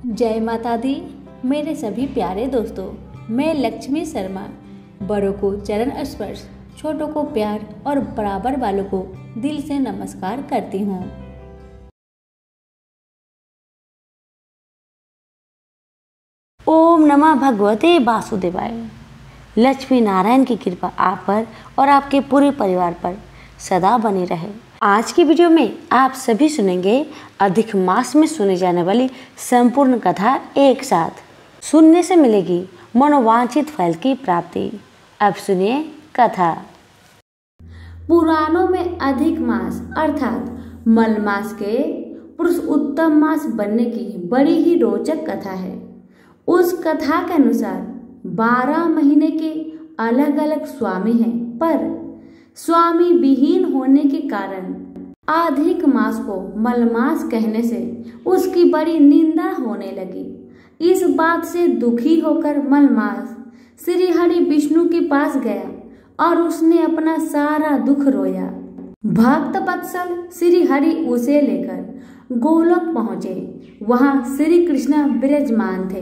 जय माता दी। मेरे सभी प्यारे दोस्तों, मैं लक्ष्मी शर्मा बड़ों को चरण स्पर्श, छोटों को प्यार और बराबर वालों को दिल से नमस्कार करती हूँ। ओम नमः भगवते वासुदेवाय। लक्ष्मी नारायण की कृपा आप पर और आपके पूरे परिवार पर सदा बनी रहे। आज की वीडियो में आप सभी सुनेंगे अधिक मास में सुनी जाने वाली संपूर्ण कथा एक साथ। सुनने से मिलेगी मनोवांछित फल की प्राप्ति। अब सुनिए कथा। पुराणों में अधिक मास अर्थात मल मास के पुरुष उत्तम मास बनने की बड़ी ही रोचक कथा है। उस कथा के अनुसार 12 महीने के अलग अलग स्वामी हैं, पर स्वामी विहीन होने के कारण अधिक मास को मलमास कहने से उसकी बड़ी निंदा होने लगी। इस बात से दुखी होकर मलमास श्री हरि विष्णु के पास गया और उसने अपना सारा दुख रोया। भक्त वत्सल श्री हरि उसे लेकर गोलोक पहुंचे। वहां श्री कृष्ण विराजमान थे।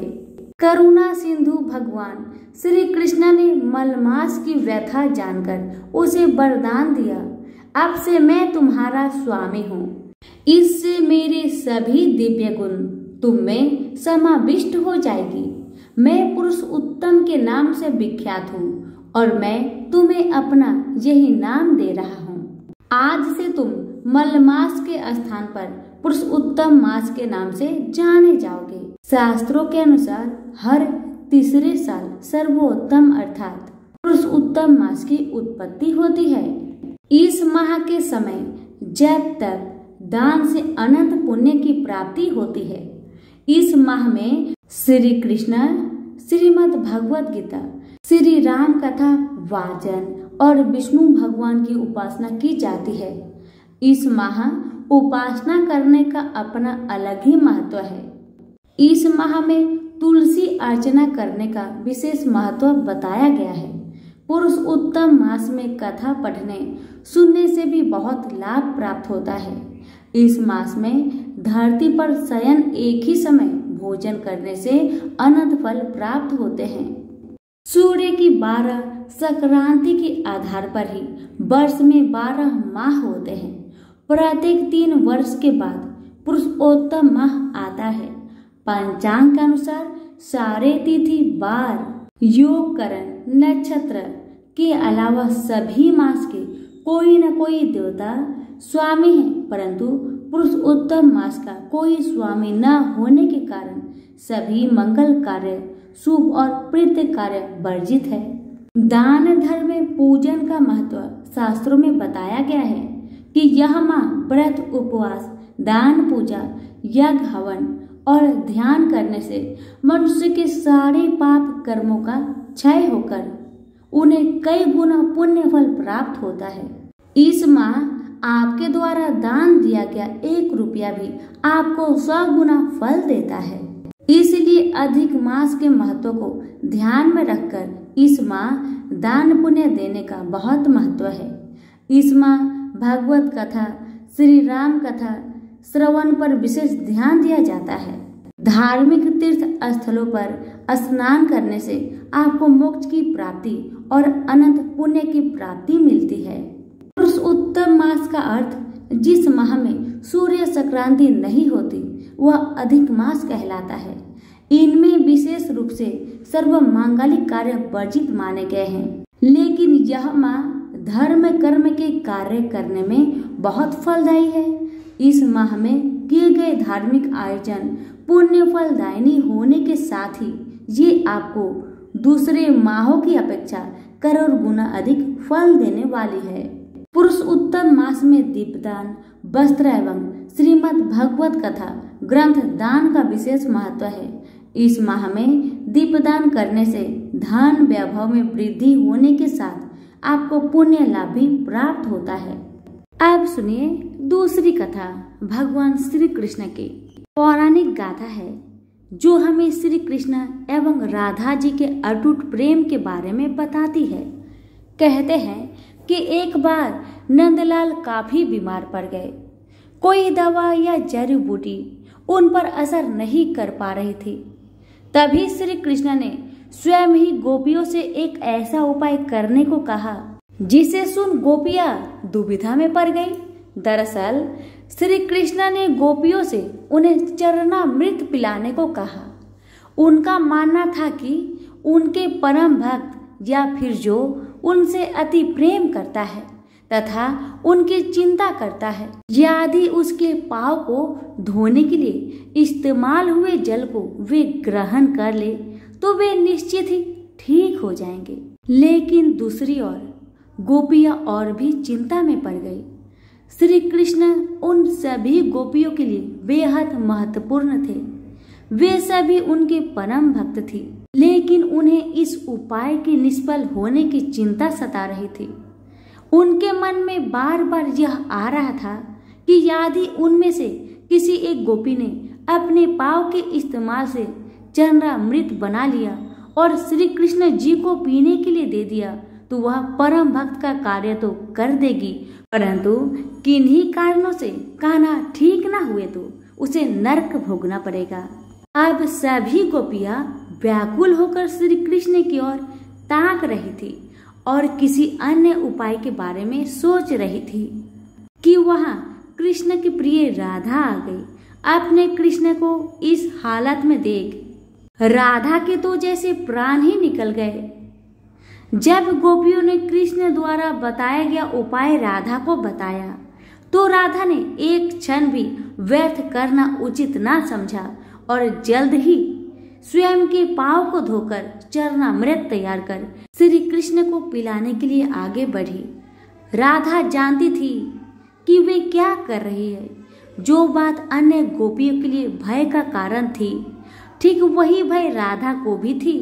करुणा सिंधु भगवान श्री कृष्ण ने मलमास की व्यथा जानकर उसे वरदान दिया, अब से मैं तुम्हारा स्वामी हूँ। इससे मेरे सभी दिव्य गुण तुम में समाविष्ट हो जाएगी। मैं पुरुष उत्तम के नाम से विख्यात हूँ और मैं तुम्हें अपना यही नाम दे रहा हूँ। आज से तुम मलमास के स्थान पर पुरुष उत्तम मास के नाम से जाने जाओगे। शास्त्रों के अनुसार हर तीसरे साल सर्वोत्तम अर्थात पुरुष उत्तम मास की उत्पत्ति होती है। इस माह के समय जब तक दान से अनंत पुण्य की प्राप्ति होती है। इस माह में श्री कृष्ण, श्रीमद् भगवत गीता, श्री राम कथा वाचन और विष्णु भगवान की उपासना की जाती है। इस माह उपासना करने का अपना अलग ही महत्व है। इस माह में तुलसी अर्चना करने का विशेष महत्व बताया गया है। पुरुष उत्तम मास में कथा पढ़ने सुनने से भी बहुत लाभ प्राप्त होता है। इस मास में धरती पर शयन एक ही समय भोजन करने से अनंत फल प्राप्त होते हैं। सूर्य की 12 संक्रांति के आधार पर ही वर्ष में 12 माह होते हैं। प्रत्येक 3 वर्ष के बाद पुरुषोत्तम माह आता है। पंचांग के अनुसार सारे तिथि, वार, योग, करण, नक्षत्र के अलावा सभी मास के कोई न कोई देवता स्वामी है, परंतु पुरुष उत्तम मास का कोई स्वामी न होने के कारण सभी मंगल कार्य, शुभ और प्रीति कार्य वर्जित है। दान धर्म में पूजन का महत्व शास्त्रों में बताया गया है कि यह माह व्रत, उपवास, दान, पूजा, यज्ञ, हवन और ध्यान करने से मनुष्य के सारे पाप कर्मों का क्षय होकर उन्हें कई गुना पुण्य फल प्राप्त होता है। इस माह आपके द्वारा दान दिया गया 1 रुपया भी आपको 100 गुना फल देता है। इसलिए अधिक मास के महत्व को ध्यान में रखकर इस माह दान पुण्य देने का बहुत महत्व है। इस माह भगवत कथा, श्री राम कथा श्रवण पर विशेष ध्यान दिया जाता है। धार्मिक तीर्थ स्थलों पर स्नान करने से आपको मोक्ष की प्राप्ति और अनंत पुण्य की प्राप्ति मिलती है। पुरुष उत्तम मास का अर्थ जिस माह में सूर्य संक्रांति नहीं होती वह अधिक मास कहलाता है। इनमें विशेष रूप से सर्व मांगलिक कार्य वर्जित माने गए हैं, लेकिन यह माह धर्म कर्म के कार्य करने में बहुत फलदायी है। इस माह में किए गए धार्मिक आयोजन पुण्य फलदायिनी होने के साथ ही ये आपको दूसरे माहों की अपेक्षा करोड़ गुना अधिक फल देने वाली है। पुरुष उत्तम मास में दीपदान, वस्त्र एवं श्रीमद् भगवत कथा ग्रंथ दान का विशेष महत्व है। इस माह में दीपदान करने से धन वैभव में वृद्धि होने के साथ आपको पुण्य लाभ भी प्राप्त होता है। अब सुनिए दूसरी कथा भगवान श्री कृष्ण की। पौराणिक गाथा है जो हमें श्री कृष्ण एवं राधा जी के अटूट प्रेम के बारे में बताती है। कहते हैं कि एक बार नंदलाल काफी बीमार पड़ गए। कोई दवा या जड़ी बूटी उन पर असर नहीं कर पा रही थी। तभी श्री कृष्ण ने स्वयं ही गोपियों से एक ऐसा उपाय करने को कहा जिसे सुन गोपियां दुविधा में पड़ गई। दरअसल श्री कृष्ण ने गोपियों से उन्हें चरणामृत पिलाने को कहा। उनका मानना था कि उनके परम भक्त या फिर जो उनसे अति प्रेम करता है तथा उनकी चिंता करता है, यदि उसके पांव को धोने के लिए इस्तेमाल हुए जल को वे ग्रहण कर ले तो वे निश्चित ही ठीक हो जाएंगे। लेकिन दूसरी ओर गोपियां और भी चिंता में पड़ गई। श्री कृष्ण उन सभी गोपियों के लिए बेहद महत्वपूर्ण थे। वे सभी उनके परम भक्त थी, लेकिन उन्हें इस उपाय के निष्फल होने की चिंता सता रही थी। उनके मन में बार बार यह आ रहा था कि यदि उनमें से किसी एक गोपी ने अपने पांव के इस्तेमाल से चरणामृत बना लिया और श्री कृष्ण जी को पीने के लिए दे दिया तो वह परम भक्त का कार्य तो कर देगी, परंतु किन्हीं कारणों से कान्हा ठीक ना हुए तो उसे नरक भोगना पड़ेगा। अब सभी गोपियां व्याकुल होकर श्री कृष्ण की ओर ताक रही थी और किसी अन्य उपाय के बारे में सोच रही थी कि वहां कृष्ण की प्रिय राधा आ गई। अपने कृष्ण को इस हालत में देख राधा के तो जैसे प्राण ही निकल गए। जब गोपियों ने कृष्ण द्वारा बताया गया उपाय राधा को बताया तो राधा ने एक क्षण भी व्यर्थ करना उचित ना समझा और जल्द ही स्वयं के पांव को धोकर चरणामृत तैयार कर श्री कृष्ण को पिलाने के लिए आगे बढ़ी। राधा जानती थी कि वे क्या कर रही है। जो बात अन्य गोपियों के लिए भय का कारण थी, ठीक वही भय राधा को भी थी।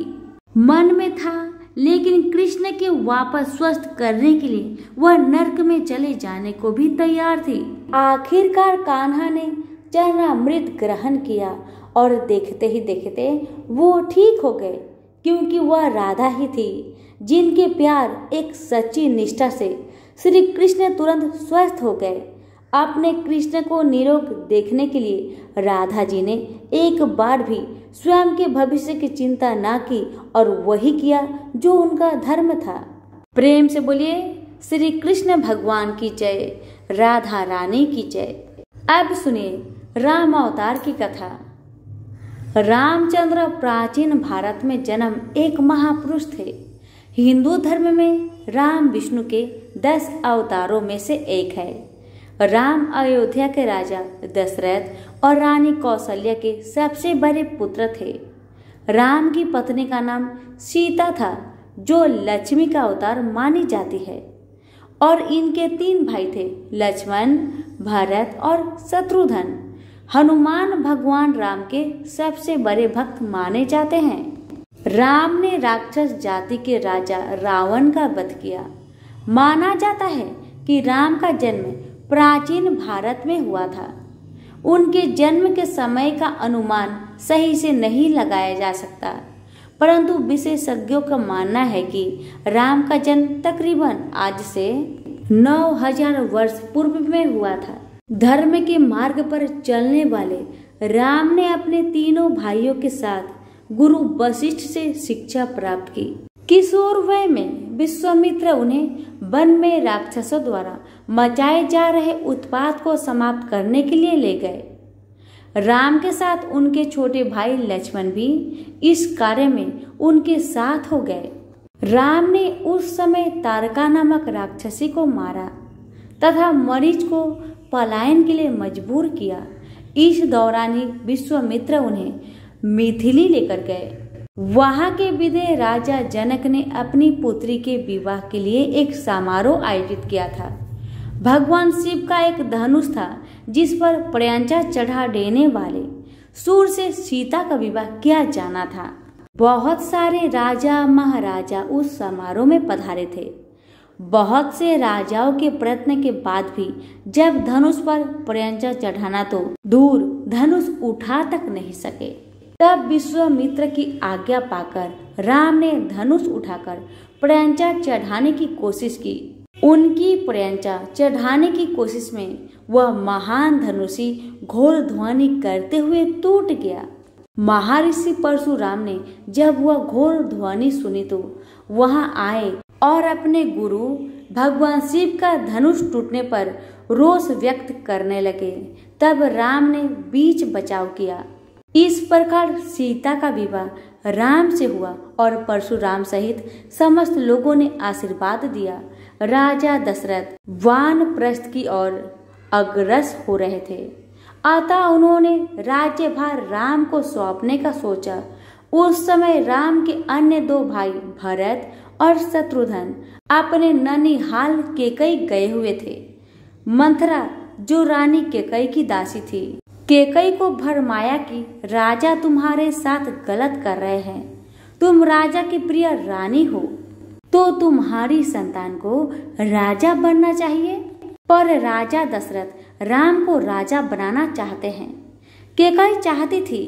मन में था, लेकिन कृष्ण के वापस स्वस्थ करने के लिए वह नरक में चले जाने को भी तैयार थी। आखिरकार कान्हा ने चरणामृत ग्रहण किया और देखते ही देखते वो ठीक हो गए, क्योंकि वह राधा ही थी जिनके प्यार एक सच्ची निष्ठा से श्री कृष्ण तुरंत स्वस्थ हो गए। अपने कृष्ण को निरोग देखने के लिए राधा जी ने एक बार भी स्वयं के भविष्य की चिंता ना की और वही किया जो उनका धर्म था। प्रेम से बोलिए श्री कृष्ण भगवान की जय, राधा रानी की जय। अब सुनिए राम अवतार की कथा। रामचंद्र प्राचीन भारत में जन्म एक महापुरुष थे। हिंदू धर्म में राम विष्णु के 10 अवतारों में से एक है। राम अयोध्या के राजा दशरथ और रानी कौशल्या के सबसे बड़े पुत्र थे। राम की पत्नी का नाम सीता था, जो लक्ष्मी का अवतार मानी जाती है, और इनके 3 भाई थे, लक्ष्मण, भरत और शत्रुघ्न। हनुमान भगवान राम के सबसे बड़े भक्त माने जाते हैं। राम ने राक्षस जाति के राजा रावण का वध किया। माना जाता है कि राम का जन्म प्राचीन भारत में हुआ था। उनके जन्म के समय का अनुमान सही से नहीं लगाया जा सकता, परंतु विशेषज्ञों का मानना है कि राम का जन्म तकरीबन आज से 9000 वर्ष पूर्व में हुआ था। धर्म के मार्ग पर चलने वाले राम ने अपने तीनों भाइयों के साथ गुरु वशिष्ठ से शिक्षा प्राप्त की। किशोर वय में विश्वामित्र उन्हें वन में राक्षसों द्वारा मचाए जा रहे उत्पात को समाप्त करने के लिए ले गए। राम के साथ उनके छोटे भाई लक्ष्मण भी इस कार्य में उनके साथ हो गए। राम ने उस समय तारका नामक राक्षसी को मारा तथा मरीच को पलायन के लिए मजबूर किया। इस दौरान ही विश्वामित्र उन्हें मिथिली लेकर गए। वहां के विदेह राजा जनक ने अपनी पुत्री के विवाह के लिए एक समारोह आयोजित किया था। भगवान शिव का एक धनुष था जिस पर प्रयंचा चढ़ा देने वाले सूर से सीता का विवाह किया जाना था। बहुत सारे राजा महाराजा उस समारोह में पधारे थे। बहुत से राजाओं के प्रयत्न के बाद भी जब धनुष पर प्रयंचा चढ़ाना तो दूर धनुष उठा तक नहीं सके। तब विश्वामित्र की आज्ञा पाकर राम ने धनुष उठाकर प्रयंचा चढ़ाने की कोशिश की, उनकी प्रयंचा चढ़ाने की कोशिश में वह महान धनुषी घोर ध्वनि करते हुए टूट गया। महर्षि परशुराम ने जब वह घोर ध्वनि सुनी तो वहां आए और अपने गुरु भगवान शिव का धनुष टूटने पर रोष व्यक्त करने लगे। तब राम ने बीच बचाव किया। इस प्रकार सीता का विवाह राम से हुआ और परशुराम सहित समस्त लोगों ने आशीर्वाद दिया। राजा दशरथ वानप्रस्थ की ओर अग्रसर हो रहे थे, अतः उन्होंने राज्यभार राम को सौंपने का सोचा। उस समय राम के अन्य 2 भाई भरत और शत्रुघ्न अपने ननिहाल केकई गए हुए थे। मंथरा जो रानी केकई की दासी थी, केकई को भरमाया कि राजा तुम्हारे साथ गलत कर रहे हैं, तुम राजा की प्रिय रानी हो तो तुम्हारी संतान को राजा बनना चाहिए। पर राजा दशरथ राम को राजा बनाना चाहते हैं। केकई चाहती थी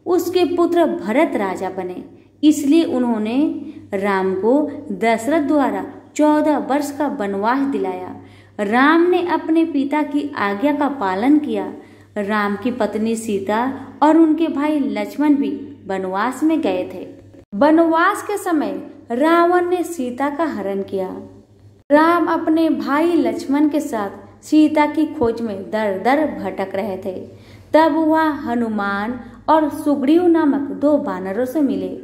उसके पुत्र भरत राजा बने, इसलिए उन्होंने राम को दशरथ द्वारा 14 वर्ष का वनवास दिलाया। राम ने अपने पिता की आज्ञा का पालन किया। राम की पत्नी सीता और उनके भाई लक्ष्मण भी वनवास में गए थे। वनवास के समय रावण ने सीता का हरण किया। राम अपने भाई लक्ष्मण के साथ सीता की खोज में दर दर भटक रहे थे। तब वह हनुमान और सुग्रीव नामक 2 वानरों से मिले।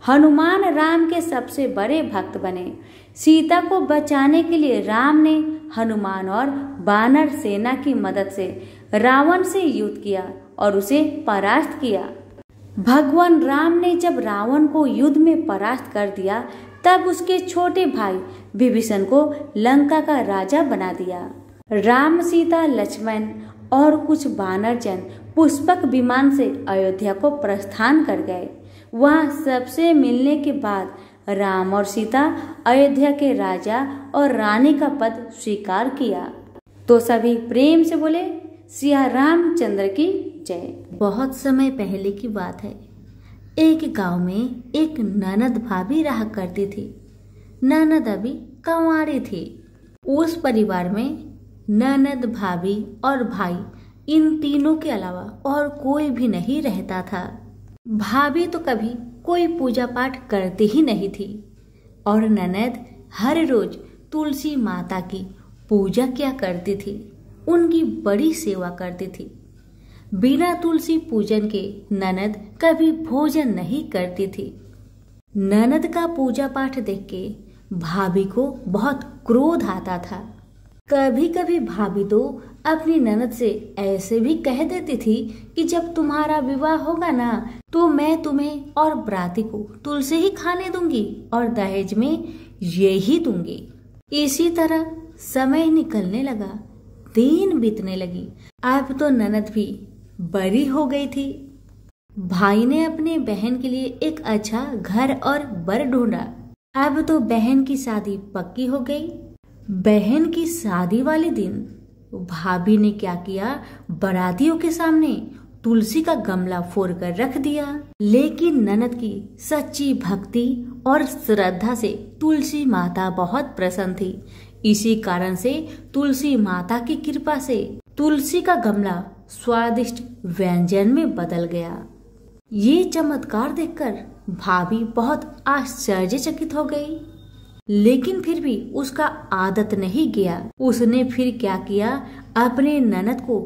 हनुमान राम के सबसे बड़े भक्त बने। सीता को बचाने के लिए राम ने हनुमान और वानर सेना की मदद से रावण से युद्ध किया और उसे परास्त किया। भगवान राम ने जब रावण को युद्ध में परास्त कर दिया, तब उसके छोटे भाई विभीषण को लंका का राजा बना दिया। राम, सीता, लक्ष्मण और कुछ वानर जन पुष्पक विमान से अयोध्या को प्रस्थान कर गए। वहां सबसे मिलने के बाद राम और सीता अयोध्या के राजा और रानी का पद स्वीकार किया। तो सभी प्रेम से बोले सिया रामचंद्र की जय। बहुत समय पहले की बात है। एक गांव में एक ननद भाभी रहा करती थी। ननद अभी कंवारी थी। उस परिवार में ननद, भाभी और भाई, इन तीनों के अलावा और कोई भी नहीं रहता था। भाभी तो कभी कोई पूजा पाठ करती ही नहीं थी और ननद हर रोज तुलसी माता की पूजा किया करती थी, उनकी बड़ी सेवा करती थी। बिना तुलसी पूजन के ननद कभी भोजन नहीं करती थी। ननद का पूजा पाठ देख के भाभी को बहुत क्रोध आता था। कभी कभी भाभी तो अपनी ननद से ऐसे भी कह देती थी कि जब तुम्हारा विवाह होगा ना, तो मैं तुम्हें और बराती को तुलसी ही खाने दूंगी और दहेज में यही दूंगी। इसी तरह समय निकलने लगा, दिन बीतने लगी। अब तो ननद भी बड़ी हो गई थी। भाई ने अपने बहन के लिए एक अच्छा घर और बर ढूंढा। अब तो बहन की शादी पक्की हो गई। बहन की शादी वाले दिन भाभी ने क्या किया, बारातियों के सामने तुलसी का गमला फोड़कर रख दिया। लेकिन ननद की सच्ची भक्ति और श्रद्धा से तुलसी माता बहुत प्रसन्न थी। इसी कारण से तुलसी माता की कृपा से तुलसी का गमला स्वादिष्ट व्यंजन में बदल गया। ये चमत्कार देखकर भाभी बहुत आश्चर्यचकित हो गई, लेकिन फिर भी उसका आदत नहीं गया। उसने फिर क्या किया, अपने ननद को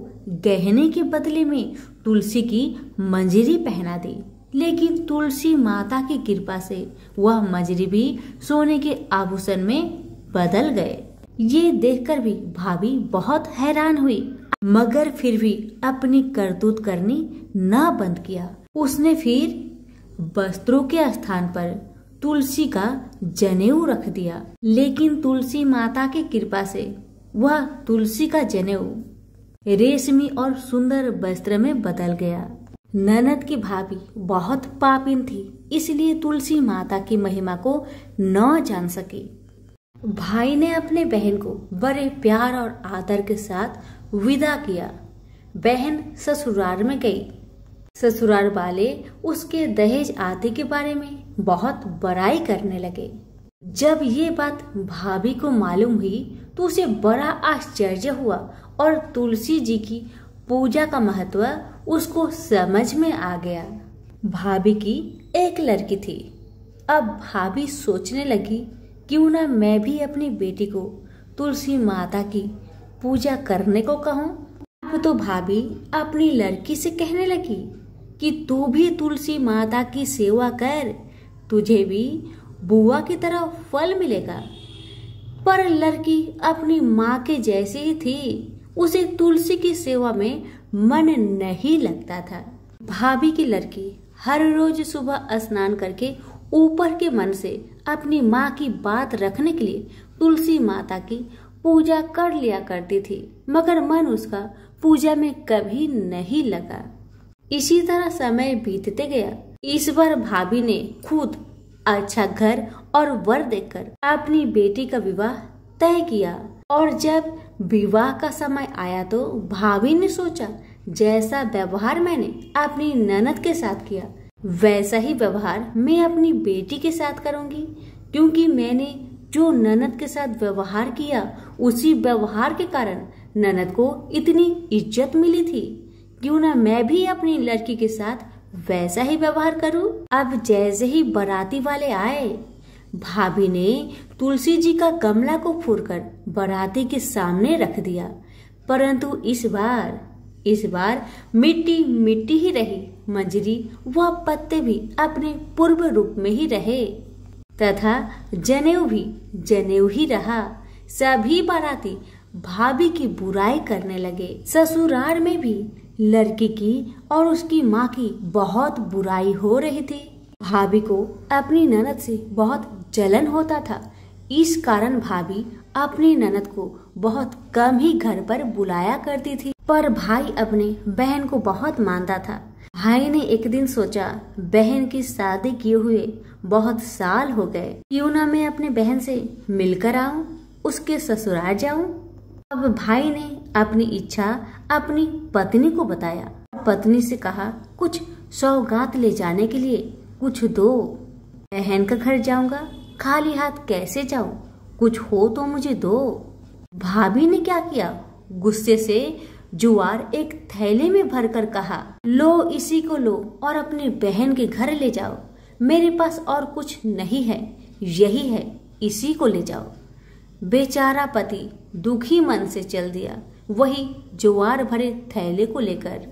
गहने के बदले में तुलसी की मंजरी पहना दी। लेकिन तुलसी माता की कृपा से वह मंजरी भी सोने के आभूषण में बदल गए। ये देखकर भी भाभी बहुत हैरान हुई, मगर फिर भी अपनी करतूत करनी न बंद किया। उसने फिर वस्त्रों के स्थान पर तुलसी का जनेऊ रख दिया। लेकिन तुलसी माता की कृपा से वह तुलसी का जनेऊ रेशमी और सुंदर वस्त्र में बदल गया। ननद की भाभी बहुत पापिन थी, इसलिए तुलसी माता की महिमा को न जान सकी। भाई ने अपने बहन को बड़े प्यार और आदर के साथ विदा किया। बहन ससुराल में गई। ससुराल वाले उसके दहेज आदि के बारे में बहुत बड़ाई करने लगे। जब ये बात भाभी को मालूम हुई तो उसे बड़ा आश्चर्य हुआ और तुलसी जी की पूजा का महत्व उसको समझ में आ गया। भाभी की एक लड़की थी। अब भाभी सोचने लगी, क्यों ना मैं भी अपनी बेटी को तुलसी माता की पूजा करने को कहूँ। अब तो भाभी अपनी लड़की से कहने लगी कि तू भी तुलसी माता की सेवा कर, तुझे भी बुआ की तरह फल मिलेगा। पर लड़की अपनी माँ के जैसी ही थी, उसे तुलसी की सेवा में मन नहीं लगता था। भाभी की लड़की हर रोज सुबह स्नान करके ऊपर के मन से अपनी माँ की बात रखने के लिए तुलसी माता की पूजा कर लिया करती थी, मगर मन उसका पूजा में कभी नहीं लगा। इसी तरह समय बीतते गया। इस बार भाभी ने खुद अच्छा घर और वर देखकर अपनी बेटी का विवाह तय किया। और जब विवाह का समय आया तो भाभी ने सोचा, जैसा व्यवहार मैंने अपनी ननद के साथ किया वैसा ही व्यवहार मैं अपनी बेटी के साथ करूंगी, क्योंकि मैंने जो ननद के साथ व्यवहार किया उसी व्यवहार के कारण ननद को इतनी इज्जत मिली थी। क्यों ना मैं भी अपनी लड़की के साथ वैसा ही व्यवहार करूं। अब जैसे ही बाराती वाले आए, भाभी ने तुलसी जी का गमला को फोड़कर बाराती के सामने रख दिया, परंतु इस बार मिट्टी मिट्टी ही रही, मंजरी व पत्ते भी अपने पूर्व रूप में ही रहे तथा जनेऊ भी जनेऊ ही रहा। सभी बाराती भाभी की बुराई करने लगे। ससुराल में भी लड़की की और उसकी माँ की बहुत बुराई हो रही थी। भाभी को अपनी ननद से बहुत जलन होता था। इस कारण भाभी अपनी ननद को बहुत कम ही घर पर बुलाया करती थी। पर भाई अपने बहन को बहुत मानता था। भाई ने एक दिन सोचा, बहन की शादी किए हुए बहुत साल हो गए, क्यों ना मैं अपने बहन से मिलकर आऊं, उसके ससुराल जाऊं। अब भाई ने अपनी इच्छा अपनी पत्नी को बताया। पत्नी से कहा, कुछ सौगात ले जाने के लिए कुछ दो। बहन का घर जाऊंगा, खाली हाथ कैसे जाऊं, कुछ हो तो मुझे दो। भाभी ने क्या किया, गुस्से से जुआर एक थैले में भरकर कहा, लो इसी को लो और अपनी बहन के घर ले जाओ। मेरे पास और कुछ नहीं है, यही है, इसी को ले जाओ। बेचारा पति दुखी मन से चल दिया वही जुआर भरे थैले को लेकर,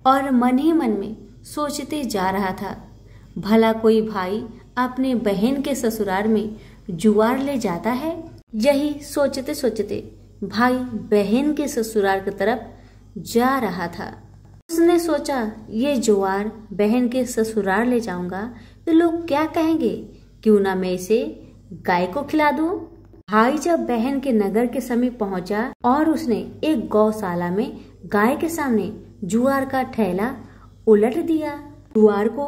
और मन ही मन में सोचते जा रहा था, भला कोई भाई अपने बहन के ससुराल में जुआर ले जाता है। यही सोचते सोचते भाई बहन के ससुराल की तरफ जा रहा था। उसने सोचा, ये जुआर बहन के ससुराल ले जाऊंगा तो लोग क्या कहेंगे, क्यों ना मैं इसे गाय को खिला दूं। भाई जब बहन के नगर के समीप पहुंचा और उसने एक गौशाला में गाय के सामने जुआर का थैला उलट दिया। जुआर को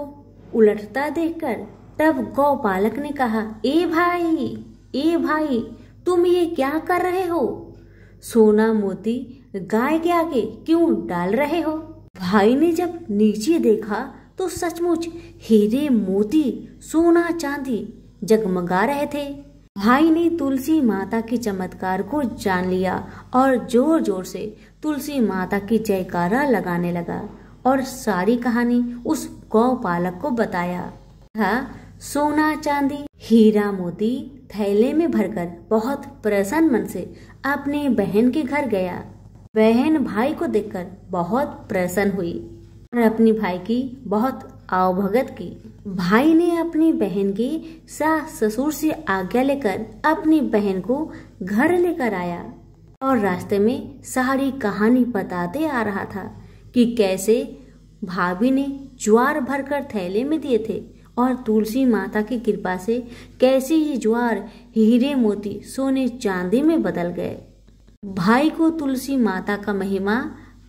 उलटता देखकर तब गौपालक ने कहा, ए भाई तुम ये क्या कर रहे हो, सोना मोती गाय के आगे क्यों डाल रहे हो। भाई ने जब नीचे देखा तो सचमुच हीरे मोती सोना चांदी जगमगा रहे थे। भाई ने तुलसी माता के चमत्कार को जान लिया और जोर जोर से तुलसी माता की जयकारा लगाने लगा और सारी कहानी उस गौपालक को बताया। सोना चांदी हीरा मोती थैले में भरकर बहुत प्रसन्न मन से अपने बहन के घर गया। बहन भाई को देखकर बहुत प्रसन्न हुई और अपनी भाई की बहुत आवभगत की। भाई ने अपनी बहन के सास ससुर से आज्ञा लेकर अपनी बहन को घर लेकर आया और रास्ते में सारी कहानी बताते आ रहा था कि कैसे भाभी ने ज्वार भरकर थैले में दिए थे और तुलसी माता की कृपा से कैसे ये ज्वार हीरे मोती सोने चांदी में बदल गए। भाई को तुलसी माता का महिमा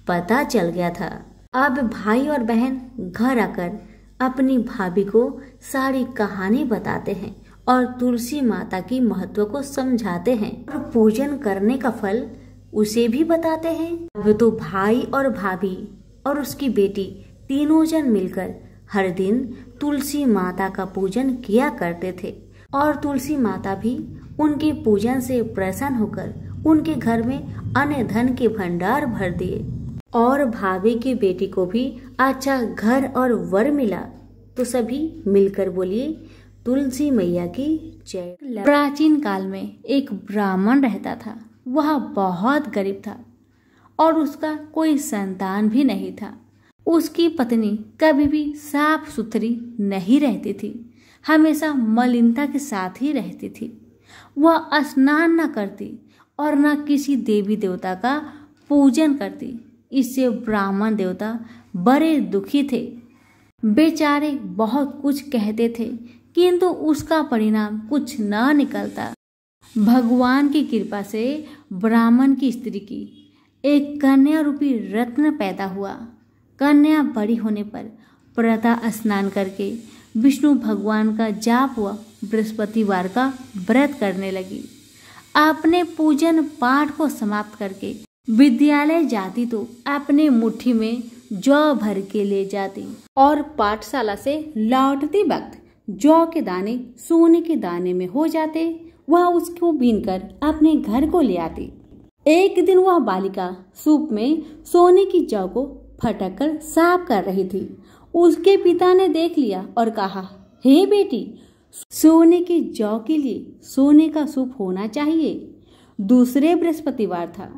पता चल गया था। अब भाई और बहन घर आकर अपनी भाभी को सारी कहानी बताते हैं और तुलसी माता की महत्व को समझाते हैं और पूजन करने का फल उसे भी बताते हैं। अब तो भाई और भाभी और उसकी बेटी तीनों जन मिलकर हर दिन तुलसी माता का पूजन किया करते थे और तुलसी माता भी उनके पूजन से प्रसन्न होकर उनके घर में अन्न धन के भंडार भर दिए और भाभी की बेटी को भी अच्छा घर और वर मिला। तो सभी मिलकर बोलिए तुलसी मैया की जय। प्राचीन काल में एक ब्राह्मण रहता था। वह बहुत गरीब था और उसका कोई संतान भी नहीं था। उसकी पत्नी कभी भी साफ सुथरी नहीं रहती थी, हमेशा मलिनता के साथ ही रहती थी। वह स्नान न करती और न किसी देवी देवता का पूजन करती। इससे ब्राह्मण देवता बड़े दुखी थे। बेचारे बहुत कुछ कहते थे किंतु उसका परिणाम कुछ न निकलता। भगवान की कृपा से ब्राह्मण की स्त्री की एक कन्या रूपी रत्न पैदा हुआ। कन्या बड़ी होने पर प्रातः स्नान करके विष्णु भगवान का जाप व बृहस्पतिवार का व्रत करने लगी। अपने पूजन पाठ को समाप्त करके विद्यालय जाती तो अपने मुट्ठी में जौ भर के ले जाती और पाठशाला से लौटते वक्त जौ के दाने सोने के दाने में हो जाते। वह उसको बीनकर अपने घर को ले आती। एक दिन वह बालिका सूप में सोने की जौ को फटक कर साफ कर रही थी। उसके पिता ने देख लिया और कहा, हे बेटी, सोने की जौ के लिए सोने का सूप होना चाहिए। दूसरे बृहस्पतिवार था।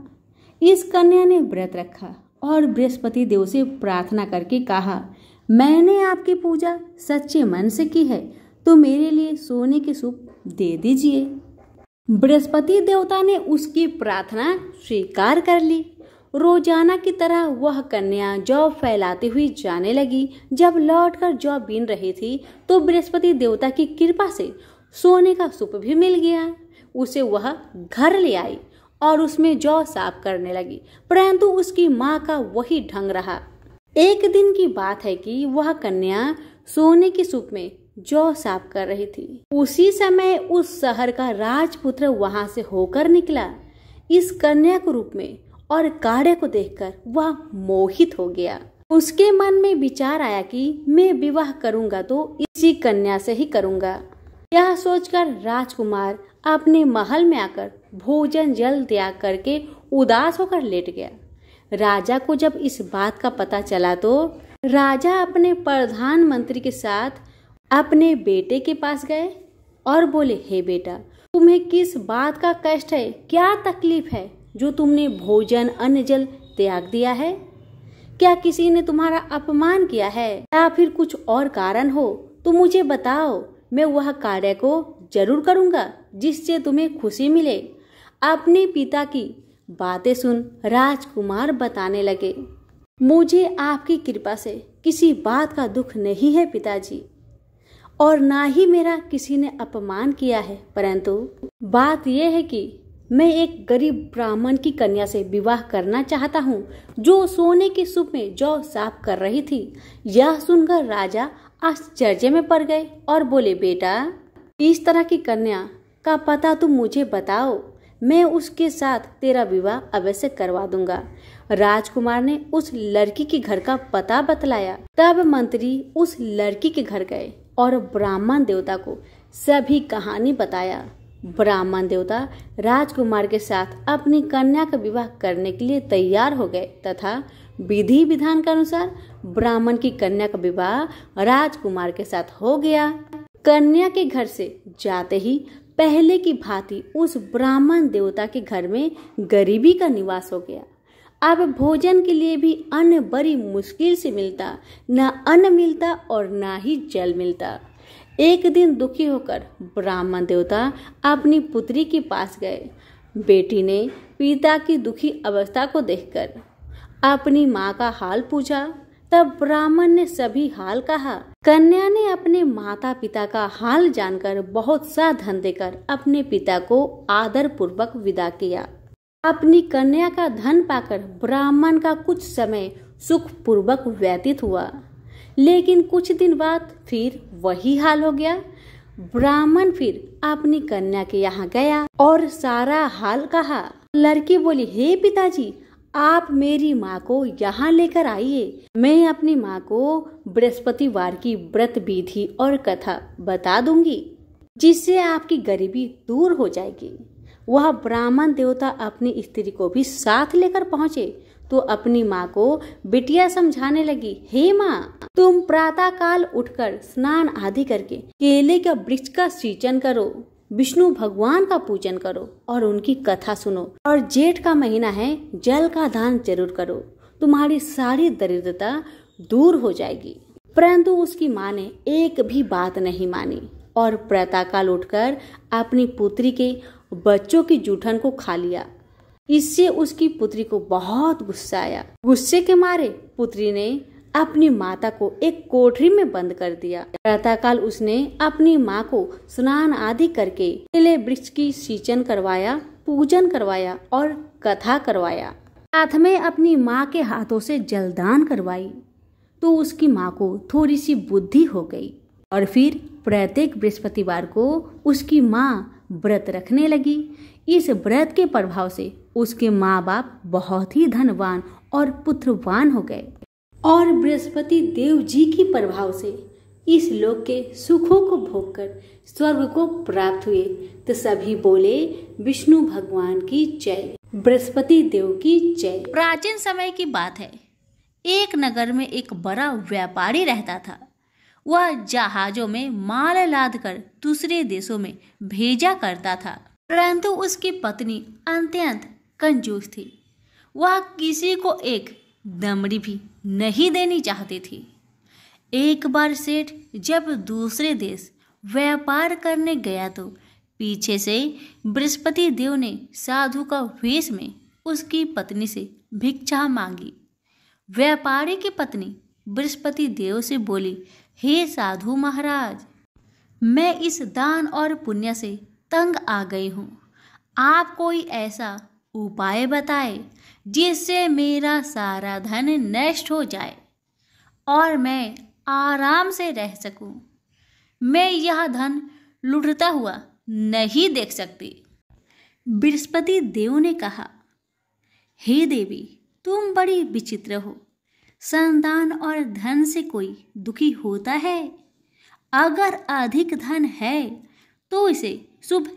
इस कन्या ने व्रत रखा और बृहस्पति देव से प्रार्थना करके कहा, मैंने आपकी पूजा सच्चे मन से की है तो मेरे लिए सोने की सूप दे दीजिए। बृहस्पति देवता ने उसकी प्रार्थना स्वीकार कर ली। रोजाना की तरह वह कन्या जौ फैलाती हुई जाने लगी। जब लौटकर जौ बीन रही थी तो बृहस्पति देवता की कृपा से सोने का सूप भी मिल गया। उसे वह घर ले आई और उसमें जौ साफ करने लगी, परंतु उसकी माँ का वही ढंग रहा। एक दिन की बात है कि वह कन्या सोने के सूप में जौ साफ कर रही थी। उसी समय उस शहर का राजपुत्र वहां से होकर निकला। इस कन्या के रूप में और कार्य को देखकर वह मोहित हो गया। उसके मन में विचार आया कि मैं विवाह करूंगा तो इसी कन्या से ही करूंगा। यह सोचकर राजकुमार अपने महल में आकर भोजन जल त्याग करके उदास होकर लेट गया। राजा को जब इस बात का पता चला तो राजा अपने प्रधानमंत्री के साथ अपने बेटे के पास गए और बोले, हे बेटा, तुम्हें किस बात का कष्ट है? क्या तकलीफ है जो तुमने भोजन अन्न जल त्याग दिया है? क्या किसी ने तुम्हारा अपमान किया है या फिर कुछ और कारण हो तो मुझे बताओ। मैं वह कार्य को जरूर करूंगा जिससे तुम्हें खुशी मिले। अपने पिता की बातें सुन राजकुमार बताने लगे, मुझे आपकी कृपा से किसी बात का दुख नहीं है पिताजी, और ना ही मेरा किसी ने अपमान किया है, परंतु बात यह है कि मैं एक गरीब ब्राह्मण की कन्या से विवाह करना चाहता हूँ जो सोने के सूप में जौ साफ कर रही थी। यह सुनकर राजा आश्चर्य में पड़ गए और बोले, बेटा, इस तरह की कन्या का पता तुम मुझे बताओ, मैं उसके साथ तेरा विवाह अवश्य करवा दूंगा। राजकुमार ने उस लड़की के घर का पता बतलाया। तब मंत्री उस लड़की के घर गए और ब्राह्मण देवता को सभी कहानी बताया। ब्राह्मण देवता राजकुमार के साथ अपनी कन्या का विवाह करने के लिए तैयार हो गए तथा विधि विधान के अनुसार ब्राह्मण की कन्या का विवाह राजकुमार के साथ हो गया। कन्या के घर से जाते ही पहले की भांति उस ब्राह्मण देवता के घर में गरीबी का निवास हो गया। अब भोजन के लिए भी अन्न बड़ी मुश्किल से मिलता, न अन्न मिलता और न ही जल मिलता। एक दिन दुखी होकर ब्राह्मण देवता अपनी पुत्री के पास गए। बेटी ने पिता की दुखी अवस्था को देखकर अपनी माँ का हाल पूछा। तब ब्राह्मण ने सभी हाल कहा। कन्या ने अपने माता पिता का हाल जानकर बहुत सा धन देकर अपने पिता को आदर पूर्वक विदा किया। अपनी कन्या का धन पाकर ब्राह्मण का कुछ समय सुख पूर्वक व्यतीत हुआ, लेकिन कुछ दिन बाद फिर वही हाल हो गया। ब्राह्मण फिर अपनी कन्या के यहाँ गया और सारा हाल कहा। लड़की बोली, हे पिताजी, आप मेरी माँ को यहाँ लेकर आइए। मैं अपनी माँ को बृहस्पतिवार की व्रत विधि और कथा बता दूंगी, जिससे आपकी गरीबी दूर हो जाएगी। वह ब्राह्मण देवता अपनी स्त्री को भी साथ लेकर पहुंचे तो अपनी माँ को बिटिया समझाने लगी, हे माँ, तुम प्रातः काल उठकर स्नान आदि करके केले का वृक्ष का सिंचन करो, विष्णु भगवान का पूजन करो और उनकी कथा सुनो, और जेठ का महीना है, जल का दान जरूर करो, तुम्हारी सारी दरिद्रता दूर हो जाएगी। परंतु उसकी माँ ने एक भी बात नहीं मानी और प्रातःकाल उठकर अपनी पुत्री के बच्चों की जूठन को खा लिया। इससे उसकी पुत्री को बहुत गुस्सा आया। गुस्से के मारे पुत्री ने अपनी माता को एक कोठरी में बंद कर दिया। प्रातःकाल उसने अपनी माँ को स्नान आदि करके केले वृक्ष की सिंचन करवाया, पूजन करवाया और कथा करवाया। साथ में अपनी माँ के हाथों से जलदान करवाई तो उसकी माँ को थोड़ी सी बुद्धि हो गई और फिर प्रत्येक बृहस्पतिवार को उसकी माँ व्रत रखने लगी। इस व्रत के प्रभाव से उसके माँ बाप बहुत ही धनवान और पुत्रवान हो गए और बृहस्पति देव जी की प्रभाव से इस लोक के सुखों को भोगकर स्वर्ग को प्राप्त हुए। तो सभी बोले विष्णु भगवान की जय, बृहस्पति देव की जय। प्राचीन समय की बात है। एक नगर में एक बड़ा व्यापारी रहता था। वह जहाजों में माल लादकर दूसरे देशों में भेजा करता था, परंतु उसकी पत्नी अत्यंत कंजूस थी। वह किसी को एक दमड़ी भी नहीं देनी चाहती थी। एक बार सेठ जब दूसरे देश व्यापार करने गया तो पीछे से बृहस्पति देव ने साधु का वेश में उसकी पत्नी से भिक्षा मांगी। व्यापारी की पत्नी बृहस्पति देव से बोली, हे साधु महाराज, मैं इस दान और पुण्य से तंग आ गई हूँ। आप कोई ऐसा उपाय बताए जिससे मेरा सारा धन नष्ट हो जाए और मैं आराम से रह सकूं। मैं यह धन लुटता हुआ नहीं देख सकती। बृहस्पति देव ने कहा, हे देवी, तुम बड़ी विचित्र हो। संतान और धन से कोई दुखी होता है? अगर अधिक धन है तो इसे शुभ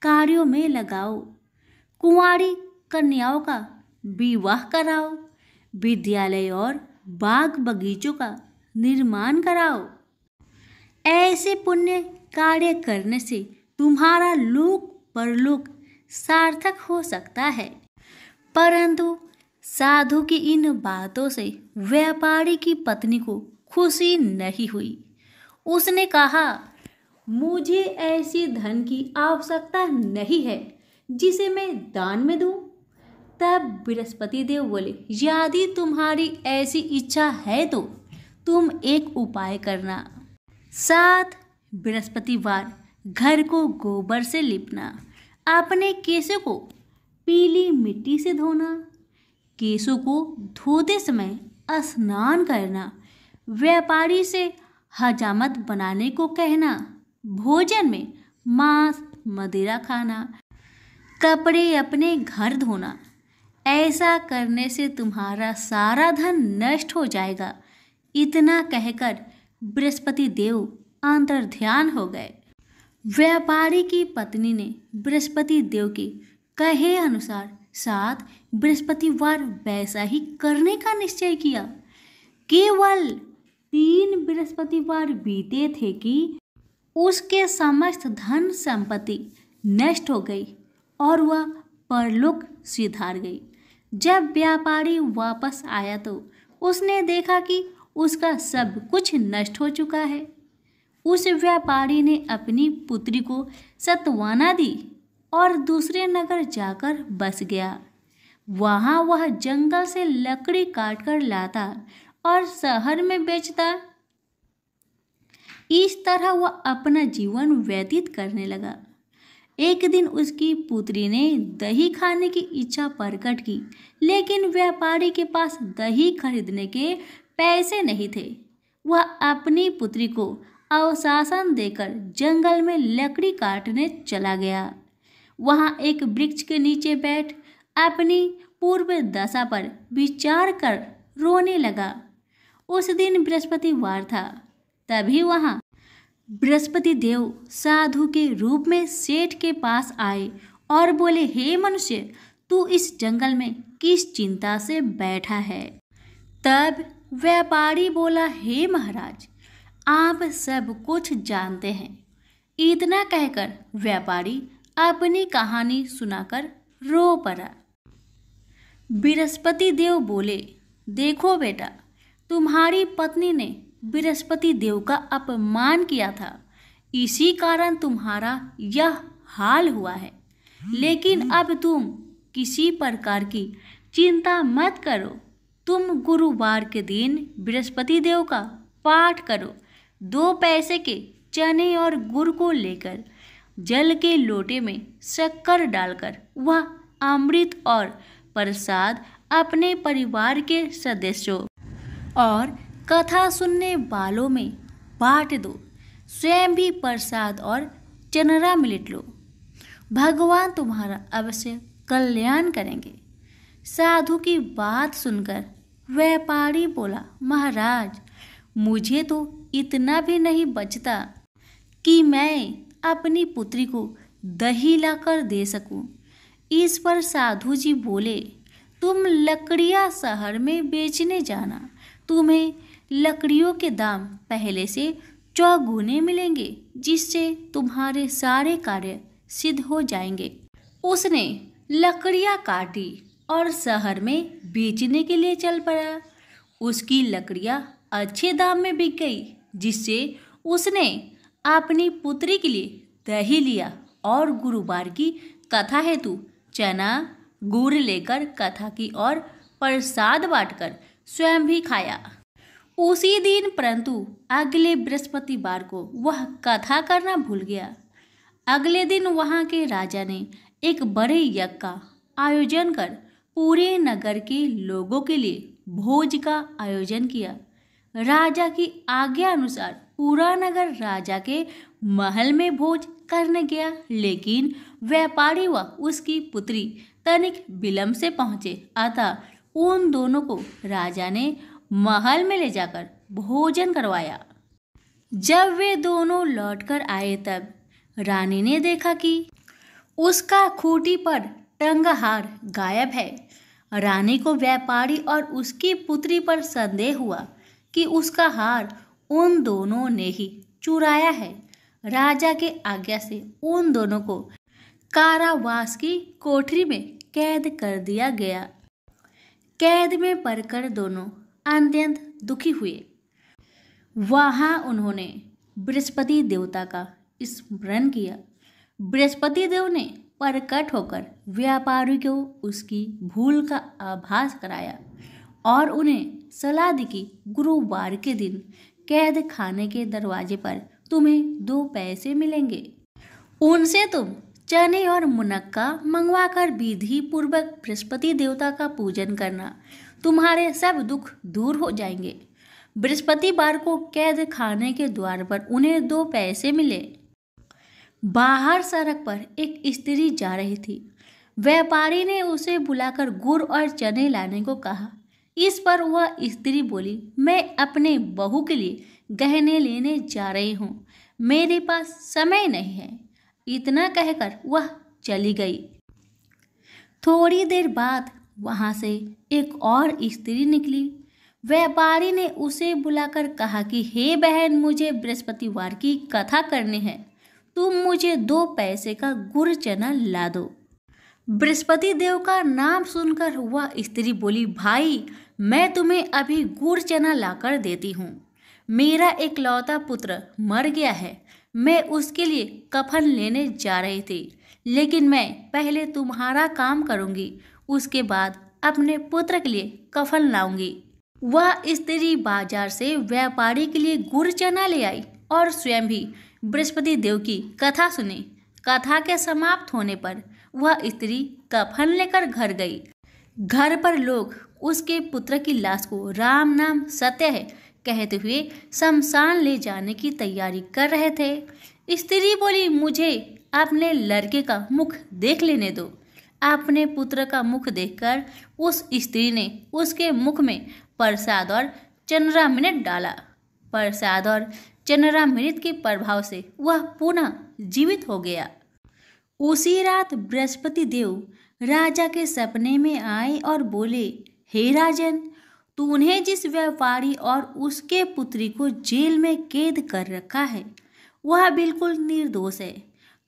कार्यों में लगाओ, कुंवारी कन्याओं का विवाह कराओ, विद्यालय और बाग बगीचों का निर्माण कराओ। ऐसे पुण्य कार्य करने से तुम्हारा लोक परलोक सार्थक हो सकता है। परंतु साधु की इन बातों से व्यापारी की पत्नी को खुशी नहीं हुई। उसने कहा, मुझे ऐसी धन की आवश्यकता नहीं है जिसे मैं दान में दूं। तब बृहस्पति देव बोले, यदि तुम्हारी ऐसी इच्छा है तो तुम एक उपाय करना। 7 बृहस्पतिवार घर को गोबर से लिपना, अपने केशों को पीली मिट्टी से धोना, केशों को धोते समय स्नान करना, व्यापारी से हजामत बनाने को कहना, भोजन में मांस मदिरा खाना, कपड़े अपने घर धोना। ऐसा करने से तुम्हारा सारा धन नष्ट हो जाएगा। इतना कहकर बृहस्पति देव अंतर्ध्यान हो गए। व्यापारी की पत्नी ने बृहस्पति देव के कहे अनुसार 7 बृहस्पतिवार वैसा ही करने का निश्चय किया। केवल 3 बृहस्पतिवार बीते थे कि उसके समस्त धन संपत्ति नष्ट हो गई और वह परलोक सिधार गई। जब व्यापारी वापस आया तो उसने देखा कि उसका सब कुछ नष्ट हो चुका है। उस व्यापारी ने अपनी पुत्री को सत्वाना दी और दूसरे नगर जाकर बस गया। वहाँ वह जंगल से लकड़ी काटकर लाता और शहर में बेचता। इस तरह वह अपना जीवन व्यतीत करने लगा। एक दिन उसकी पुत्री ने दही खाने की इच्छा प्रकट की, लेकिन व्यापारी के पास दही खरीदने के पैसे नहीं थे। वह अपनी पुत्री को अवशासन देकर जंगल में लकड़ी काटने चला गया। वहाँ एक वृक्ष के नीचे बैठ अपनी पूर्व दशा पर विचार कर रोने लगा। उस दिन बृहस्पतिवार था। तभी वहाँ बृहस्पति देव साधु के रूप में सेठ के पास आए और बोले, हे मनुष्य, तू इस जंगल में किस चिंता से बैठा है? तब व्यापारी बोला, हे महाराज, आप सब कुछ जानते हैं। इतना कहकर व्यापारी अपनी कहानी सुनाकर रो पड़ा। बृहस्पति देव बोले, देखो बेटा, तुम्हारी पत्नी ने बृहस्पति देव का अपमान किया था, इसी कारण तुम्हारा यह हाल हुआ है। लेकिन अब तुम किसी प्रकार की चिंता मत करो। तुम गुरुवार के दिन बृहस्पति देव का पाठ करो। 2 पैसे के चने और गुड़ को लेकर जल के लोटे में शक्कर डालकर वह अमृत और प्रसाद अपने परिवार के सदस्यों और कथा सुनने वालों में बांट दो। स्वयं भी प्रसाद और चनामृत लो। भगवान तुम्हारा अवश्य कल्याण करेंगे। साधु की बात सुनकर व्यापारी बोला, महाराज, मुझे तो इतना भी नहीं बचता कि मैं अपनी पुत्री को दही लाकर दे सकूं। इस पर साधु जी बोले, तुम लकड़ियां शहर में बेचने जाना। तुम्हें लकड़ियों के दाम पहले से चौगुने मिलेंगे, जिससे तुम्हारे सारे कार्य सिद्ध हो जाएंगे। उसने लकड़ियां काटी और शहर में बेचने के लिए चल पड़ा। उसकी लकड़ियां अच्छे दाम में बिक गई, जिससे उसने अपनी पुत्री के लिए दही लिया और गुरुवार की कथा हेतु चना गुड़ लेकर कथा की और प्रसाद बांटकर स्वयं भी खाया। उसी दिन परंतु अगले बृहस्पतिवार को वह कथा करना भूल गया। अगले दिन वहां के राजा ने एक बड़े यज्ञ का आयोजन कर पूरे नगर के लोगों के लिए भोज का आयोजन किया। राजा की आज्ञा अनुसार पूरा नगर राजा के महल में भोज करने गया, लेकिन व्यापारी व उसकी पुत्री तनिक विलंब से पहुंचे। अतः उन दोनों को राजा ने महल में ले जाकर भोजन करवाया। जब वे दोनों लौटकर आए तब रानी ने देखा कि उसका खूंटी पर टंगा हार गायब है। रानी को व्यापारी और उसकी पुत्री पर संदेह हुआ कि उसका हार उन दोनों ने ही चुराया है। राजा के आज्ञा से उन दोनों को कारावास की कोठरी में कैद कर दिया गया। कैद में पड़कर दोनों अत्यंत दुखी हुए। वहां उन्होंने बृहस्पति देवता का स्मरण किया। बृहस्पति देव ने प्रकट होकर व्यापारी को उसकी भूल का आभास कराया और उन्हें सलाह दी कि गुरुवार के दिन कैद खाने के दरवाजे पर तुम्हें 2 पैसे मिलेंगे। उनसे तुम चने और मुनक्का मंगवाकर विधि पूर्वक बृहस्पति देवता का पूजन करना। तुम्हारे सब दुख दूर हो जाएंगे। बृहस्पतिवार को कैद खाने के द्वार पर उन्हें 2 पैसे मिले। बाहर सड़क पर एक स्त्री जा रही थी। व्यापारी ने उसे बुलाकर गुड़ और चने लाने को कहा। इस पर वह स्त्री बोली, मैं अपने बहू के लिए गहने लेने जा रही हूँ, मेरे पास समय नहीं है। इतना कहकर वह चली गई। थोड़ी देर बाद वहां से एक और स्त्री निकली। व्यापारी ने उसे बुलाकर कहा कि हे बहन, मुझे बृहस्पतिवार की कथा करनी है, तुम मुझे 2 पैसे का गुड़ चना ला दो। बृहस्पति देव का नाम सुनकर वह स्त्री बोली, भाई, मैं तुम्हें अभी गुड़ चना लाकर देती हूँ। मेरा इकलौता पुत्र मर गया है, मैं उसके लिए कफन लेने जा रही थी, लेकिन मैं पहले तुम्हारा काम करूँगी, उसके बाद अपने पुत्र के लिए कफन लाऊंगी। वह स्त्री बाजार से व्यापारी के लिए गुड़ चना ले आई और स्वयं भी बृहस्पति देव की कथा सुनी। कथा के समाप्त होने पर वह स्त्री कफन लेकर घर गई। घर पर लोग उसके पुत्र की लाश को राम नाम सत्य है कहते हुए शमशान ले जाने की तैयारी कर रहे थे। स्त्री बोली, मुझे अपने लड़के का मुख देख लेने दो। अपने पुत्र का मुख देखकर उस स्त्री ने उसके मुख में प्रसाद और चनामृत डाला। प्रसाद और चनामृत के प्रभाव से वह पुनः जीवित हो गया। उसी रात बृहस्पति देव राजा के सपने में आए और बोले, हे राजन, तूने जिस व्यापारी और उसके पुत्री को जेल में कैद कर रखा है वह बिल्कुल निर्दोष है।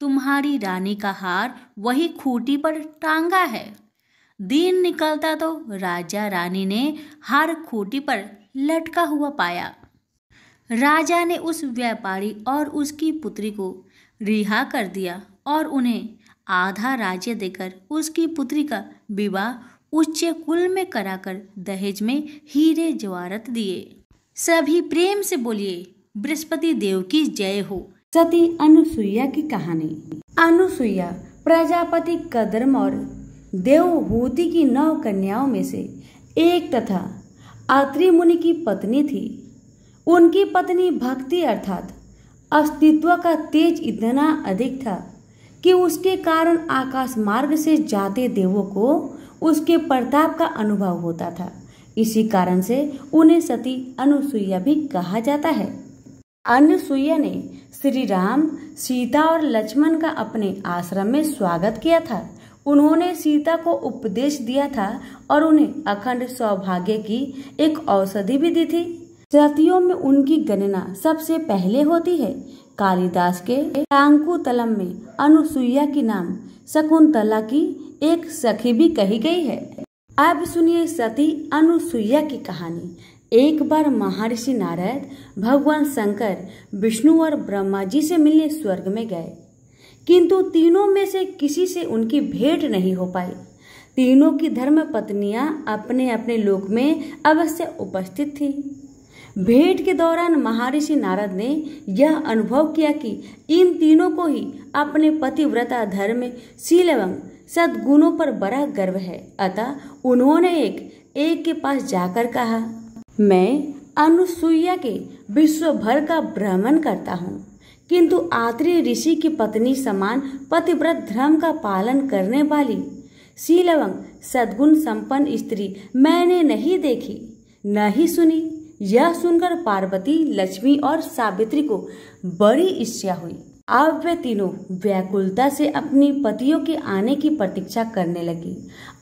तुम्हारी रानी का हार वही खूंटी पर टांगा है। दिन निकलता तो राजा रानी ने हार खूंटी पर लटका हुआ पाया। राजा ने उस व्यापारी और उसकी पुत्री को रिहा कर दिया और उन्हें आधा राज्य देकर उसकी पुत्री का विवाह उच्च कुल में कराकर दहेज में हीरे जवाहरात दिए। सभी प्रेम से बोलिए, बृहस्पति देव की जय हो। सती अनुसुईया की कहानी। अनुसुईया प्रजापति कद्रम और देवहूति की 9 कन्याओं में से एक तथा अत्रि मुनि की पत्नी थी। उनकी पत्नी भक्ति अर्थात अस्तित्व का तेज इतना अधिक था कि उसके कारण आकाश मार्ग से जाते देवों को उसके प्रताप का अनुभव होता था। इसी कारण से उन्हें सती अनुसुईया भी कहा जाता है। अनुसुईया ने श्री राम, सीता और लक्ष्मण का अपने आश्रम में स्वागत किया था। उन्होंने सीता को उपदेश दिया था और उन्हें अखंड सौभाग्य की एक औषधि भी दी थी। सतियों में उनकी गणना सबसे पहले होती है। कालिदास के शाकुंतलम में अनुसुईया की नाम शकुंतला की एक सखी भी कही गई है। अब सुनिए सती अनुसुईया की कहानी। एक बार महर्षि नारद भगवान शंकर, विष्णु और ब्रह्मा जी से मिलने स्वर्ग में गए, किंतु तीनों में से किसी से उनकी भेंट नहीं हो पाई। तीनों की धर्म पत्नियां अपने अपने लोक में अवश्य उपस्थित थी। भेंट के दौरान महर्षि नारद ने यह अनुभव किया कि इन तीनों को ही अपने पतिव्रता धर्म, शील एवं सद्गुणों पर बड़ा गर्व है। अतः उन्होंने एक के पास जाकर कहा, मैं अनुसुईया के विश्व भर का भ्रमण करता हूँ, किंतु आत्रेय ऋषि की पत्नी समान पतिव्रत धर्म का पालन करने वाली शील एवं सद्गुण संपन्न स्त्री मैंने नहीं देखी, न ही सुनी। यह सुनकर पार्वती, लक्ष्मी और सावित्री को बड़ी ईर्ष्या हुई। अब वे तीनों व्याकुलता से अपनी पतियों के आने की प्रतीक्षा करने लगी।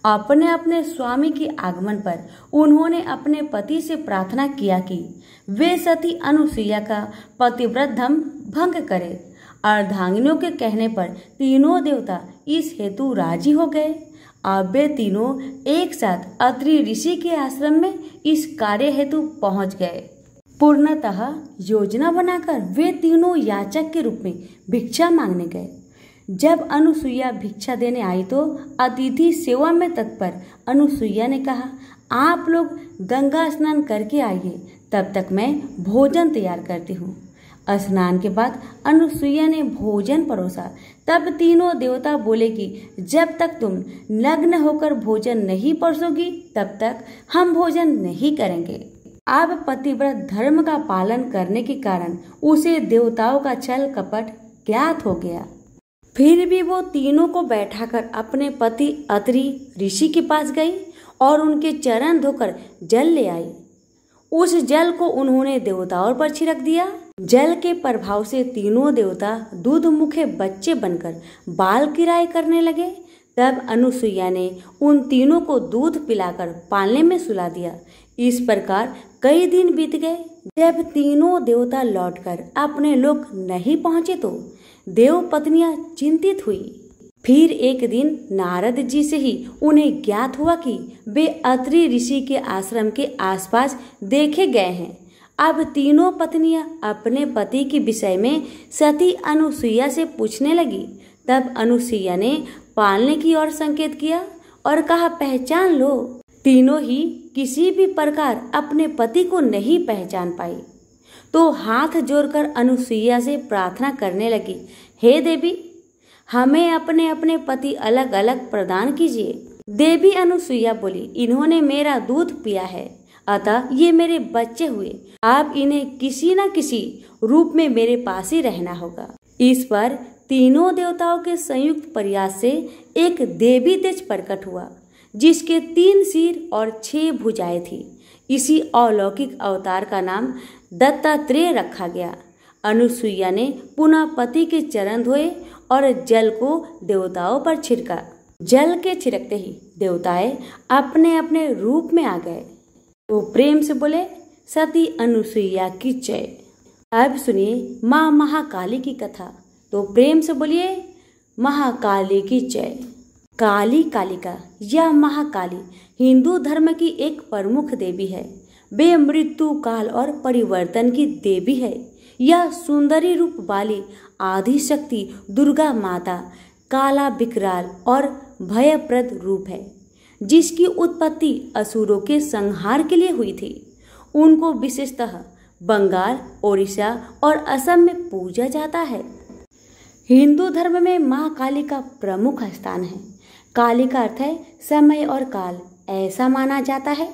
अपने अपने स्वामी के आगमन पर उन्होंने अपने पति से प्रार्थना किया कि वे सती अनुसुईया का पतिव्रत धर्म भंग करे। अर्धांगिनियों के कहने पर तीनों देवता इस हेतु राजी हो गए। अब वे तीनों एक साथ अत्रि ऋषि के आश्रम में इस कार्य हेतु पहुंच गए। पूर्णतः योजना बनाकर वे तीनों याचक के रूप में भिक्षा मांगने गए। जब अनुसुईया भिक्षा देने आई तो अतिथि सेवा में तत्पर अनुसुईया ने कहा, आप लोग गंगा स्नान करके आइए, तब तक मैं भोजन तैयार करती हूँ। स्नान के बाद अनुसुईया ने भोजन परोसा। तब तीनों देवता बोले कि जब तक तुम नग्न होकर भोजन नहीं परोसोगी तब तक हम भोजन नहीं करेंगे। अब पतिव्रत धर्म का पालन करने के कारण उसे देवताओं का छल कपट ज्ञात हो गया। फिर भी वो तीनों को बैठाकर अपने पति अत्रि ऋषि के पास गई और उनके चरण धोकर जल ले आई। उस जल को उन्होंने देवताओं पर छिड़क दिया। जल के प्रभाव से तीनों देवता दूध मुखे बच्चे बनकर बाल किराए करने लगे। तब अनुसुईया ने उन तीनों को दूध पिलाकर पालने में सुला दिया। इस प्रकार कई दिन बीत गए। जब तीनों देवता लौटकर अपने लोक नहीं पहुंचे तो देव पत्नियां चिंतित हुई। फिर एक दिन नारद जी से ही उन्हें ज्ञात हुआ कि वे अत्रि ऋषि के आश्रम के आसपास देखे गए हैं। अब तीनों पत्नियां अपने पति के विषय में सती अनुसुईया से पूछने लगी। तब अनुसुईया ने पालने की ओर संकेत किया और कहा, पहचान लो। तीनों ही किसी भी प्रकार अपने पति को नहीं पहचान पाई तो हाथ जोड़कर अनुसुईया से प्रार्थना करने लगी, हे देवी, हमें अपने अपने पति अलग अलग प्रदान कीजिए। देवी अनुसुईया बोली, इन्होंने मेरा दूध पिया है, अतः ये मेरे बच्चे हुए। आप इन्हें किसी न किसी रूप में मेरे पास ही रहना होगा। इस पर तीनों देवताओं के संयुक्त प्रयास से एक देवी तेज प्रकट हुआ, जिसके 3 सिर और 6 भुजाएं थी। इसी अलौकिक अवतार का नाम दत्तात्रेय रखा गया। अनुसुईया ने पुनः पति के चरण धोए और जल को देवताओं पर छिड़का। जल के छिड़कते ही देवताएं अपने अपने रूप में आ गए। वो प्रेम से बोले, सती अनुसुईया की जय। अब सुनिए माँ महाकाली की कथा। तो प्रेम से बोलिए, महाकाली की जय। काली कालिका या महाकाली हिंदू धर्म की एक प्रमुख देवी है। वे मृत्यु, काल और परिवर्तन की देवी है। यह सुंदरी रूप वाली आदि शक्ति दुर्गा माता काला विकराल और भयप्रद रूप है, जिसकी उत्पत्ति असुरों के संहार के लिए हुई थी। उनको विशेषतः बंगाल, ओडिशा और असम में पूजा जाता है। हिंदू धर्म में माँ काली का प्रमुख स्थान है। काली का अर्थ है समय और काल। ऐसा माना जाता है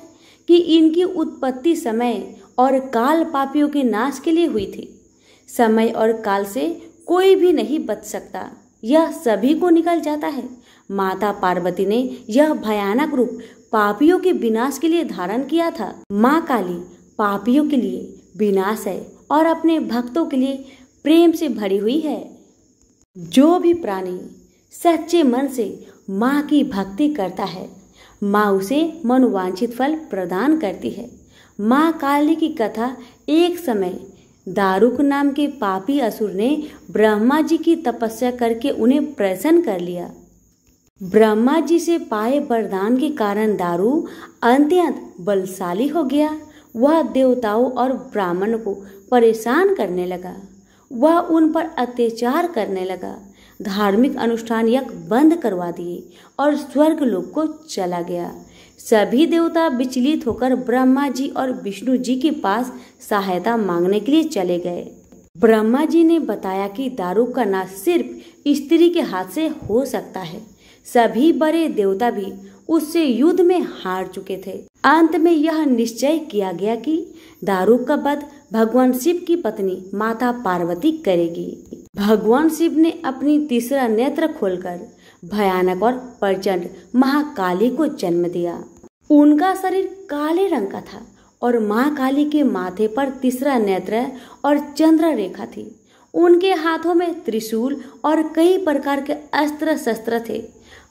कि इनकी उत्पत्ति समय और काल पापियों के नाश के लिए हुई थी। समय और काल से कोई भी नहीं बच सकता, यह सभी को निकल जाता है। माता पार्वती ने यह भयानक रूप पापियों के विनाश के लिए धारण किया था। माँ काली पापियों के लिए विनाश है और अपने भक्तों के लिए प्रेम से भरी हुई है। जो भी प्राणी सच्चे मन से माँ की भक्ति करता है, माँ उसे मनोवांछित फल प्रदान करती है। माँ काली की कथा एक समय दारुक नाम के पापी असुर ने ब्रह्मा जी की तपस्या करके उन्हें प्रसन्न कर लिया। ब्रह्मा जी से पाए वरदान के कारण दारू अत्यंत बलशाली हो गया। वह देवताओं और ब्राह्मणों को परेशान करने लगा। वह उन पर अत्याचार करने लगा। धार्मिक अनुष्ठान यज्ञ बंद करवा दिए और स्वर्ग लोक को चला गया। सभी देवता विचलित होकर ब्रह्मा जी और विष्णु जी के पास सहायता मांगने के लिए चले गए। ब्रह्मा जी ने बताया कि दारू का नाश सिर्फ स्त्री के हाथ से हो सकता है। सभी बड़े देवता भी उससे युद्ध में हार चुके थे। अंत में यह निश्चय किया गया कि दारू का वध भगवान शिव की पत्नी माता पार्वती करेगी। भगवान शिव ने अपनी तीसरा नेत्र खोलकर भयानक और प्रचंड महाकाली को जन्म दिया। उनका शरीर काले रंग का था और महाकाली के माथे पर तीसरा नेत्र और चंद्र रेखा थी। उनके हाथों में त्रिशूल और कई प्रकार के अस्त्र शस्त्र थे।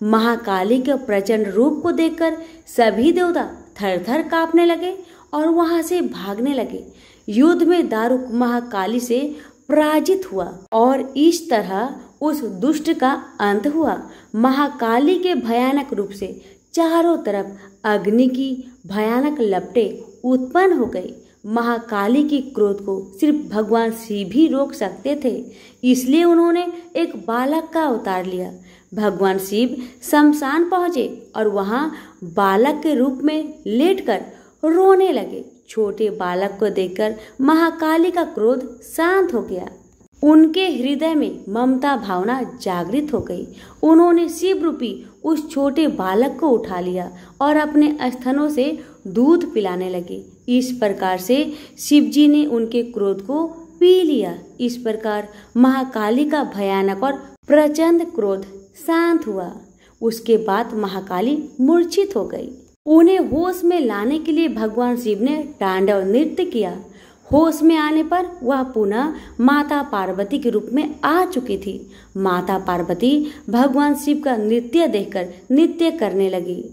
महाकाली के प्रचंड रूप को देखकर सभी देवता थर थर कांपने लगे और वहां से भागने लगे। युद्ध में दारुक महाकाली से पराजित हुआ और इस तरह उस दुष्ट का अंत हुआ। महाकाली के भयानक रूप से चारों तरफ अग्नि की भयानक लपटें उत्पन्न हो गई। महाकाली की क्रोध को सिर्फ भगवान शिव ही रोक सकते थे, इसलिए उन्होंने एक बालक का अवतार लिया। भगवान शिव शमशान पहुंचे और वहां बालक के रूप में लेटकर रोने लगे। छोटे बालक को देखकर महाकाली का क्रोध शांत हो गया। उनके हृदय में ममता भावना जागृत हो गई। उन्होंने शिव रूपी उस छोटे बालक को उठा लिया और अपने स्तनों से दूध पिलाने लगे। इस प्रकार से शिव जी ने उनके क्रोध को पी लिया। इस प्रकार महाकाली का भयानक और प्रचंड क्रोध शांत हुआ। उसके बाद महाकाली मूर्छित हो गई। उन्हें होश में लाने के लिए भगवान शिव ने तांडव नृत्य किया। होश में आने पर वह पुनः माता पार्वती के रूप में आ चुकी थी। माता पार्वती भगवान शिव का नृत्य देखकर नृत्य करने लगी,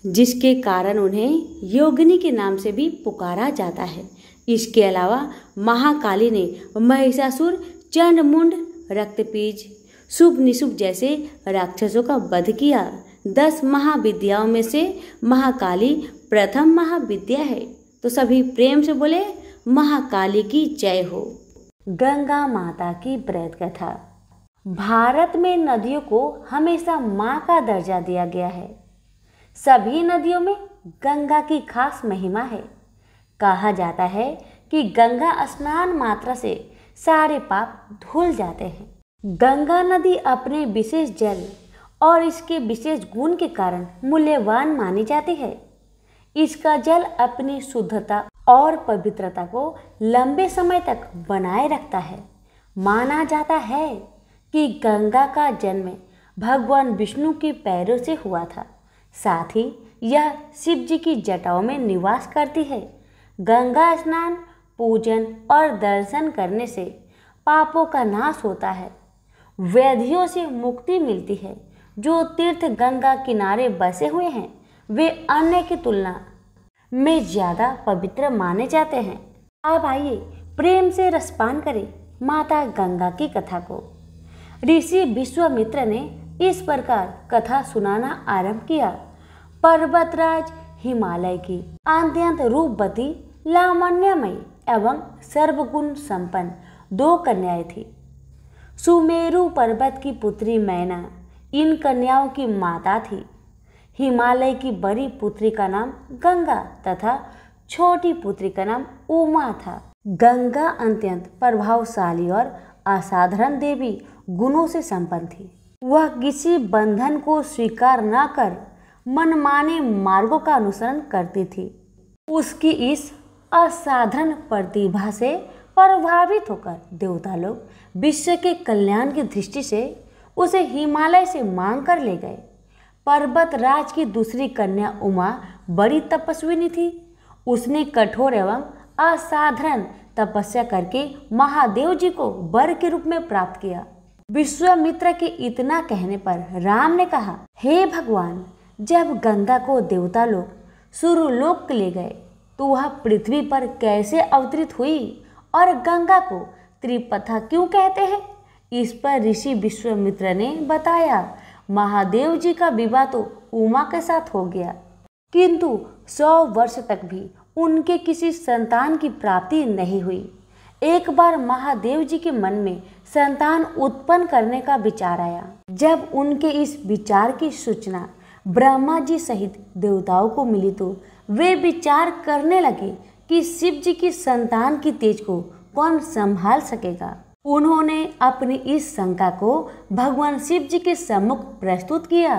जिसके कारण उन्हें योगिनी के नाम से भी पुकारा जाता है। इसके अलावा महाकाली ने महिषासुर, चंडमुंड, रक्तपीज, शुभ निशुभ जैसे राक्षसों का वध किया। 10 महाविद्याओं में से महाकाली प्रथम महाविद्या है। तो सभी प्रेम से बोले, महाकाली की जय हो। गंगा माता की व्रत कथा। भारत में नदियों को हमेशा माँ का दर्जा दिया गया है। सभी नदियों में गंगा की खास महिमा है। कहा जाता है कि गंगा स्नान मात्र से सारे पाप धुल जाते हैं। गंगा नदी अपने विशेष जल और इसके विशेष गुण के कारण मूल्यवान मानी जाती है। इसका जल अपनी शुद्धता और पवित्रता को लंबे समय तक बनाए रखता है। माना जाता है कि गंगा का जन्म भगवान विष्णु के पैरों से हुआ था। साथ ही यह शिव जी की जटाओं में निवास करती है। गंगा स्नान, पूजन और दर्शन करने से पापों का नाश होता है, व्याधियों से मुक्ति मिलती है। जो तीर्थ गंगा किनारे बसे हुए हैं वे अन्य की तुलना में ज्यादा पवित्र माने जाते हैं। अब आइए प्रेम से रसपान करें माता गंगा की कथा को। ऋषि विश्वामित्र ने इस प्रकार कथा सुनाना आरंभ किया। पर्वतराज हिमालय की अत्यंत रूपवती, लावण्यमयी एवं सर्वगुण संपन्न 2 कन्याएं थी। सुमेरु पर्वत की पुत्री मैना इन कन्याओं की माता थी। हिमालय की बड़ी पुत्री का नाम गंगा तथा छोटी पुत्री का नाम उमा था। गंगा अत्यंत प्रभावशाली और असाधारण देवी गुणों से संपन्न थी। वह किसी बंधन को स्वीकार न कर मनमाने मार्गों का अनुसरण करती थी। उसकी इस असाधारण प्रतिभा से प्रभावित होकर देवता लोग विश्व के कल्याण की दृष्टि से उसे हिमालय से मांग कर ले गए। पर्वतराज की दूसरी कन्या उमा बड़ी तपस्विनी थी। उसने कठोर एवं असाधारण तपस्या करके महादेव जी को वर के रूप में प्राप्त किया। विश्वामित्र के इतना कहने पर राम ने कहा, हे भगवान, जब गंगा को देवता लोग सूर्यलोक ले गए तो वह पृथ्वी पर कैसे अवतरित हुई और गंगा को त्रिपथा क्यों कहते हैं? इस पर ऋषि विश्वामित्र ने बताया, महादेव जी का विवाह तो उमा के साथ हो गया, किंतु 100 वर्ष तक भी उनके किसी संतान की प्राप्ति नहीं हुई। एक बार महादेव जी के मन में संतान उत्पन्न करने का विचार आया। जब उनके इस विचार की सूचना ब्रह्मा जी सहित देवताओं को मिली तो वे विचार करने लगे कि शिव जी की संतान की तेज को कौन संभाल सकेगा। उन्होंने अपनी इस शंका को भगवान शिव जी के सम्मुख प्रस्तुत किया।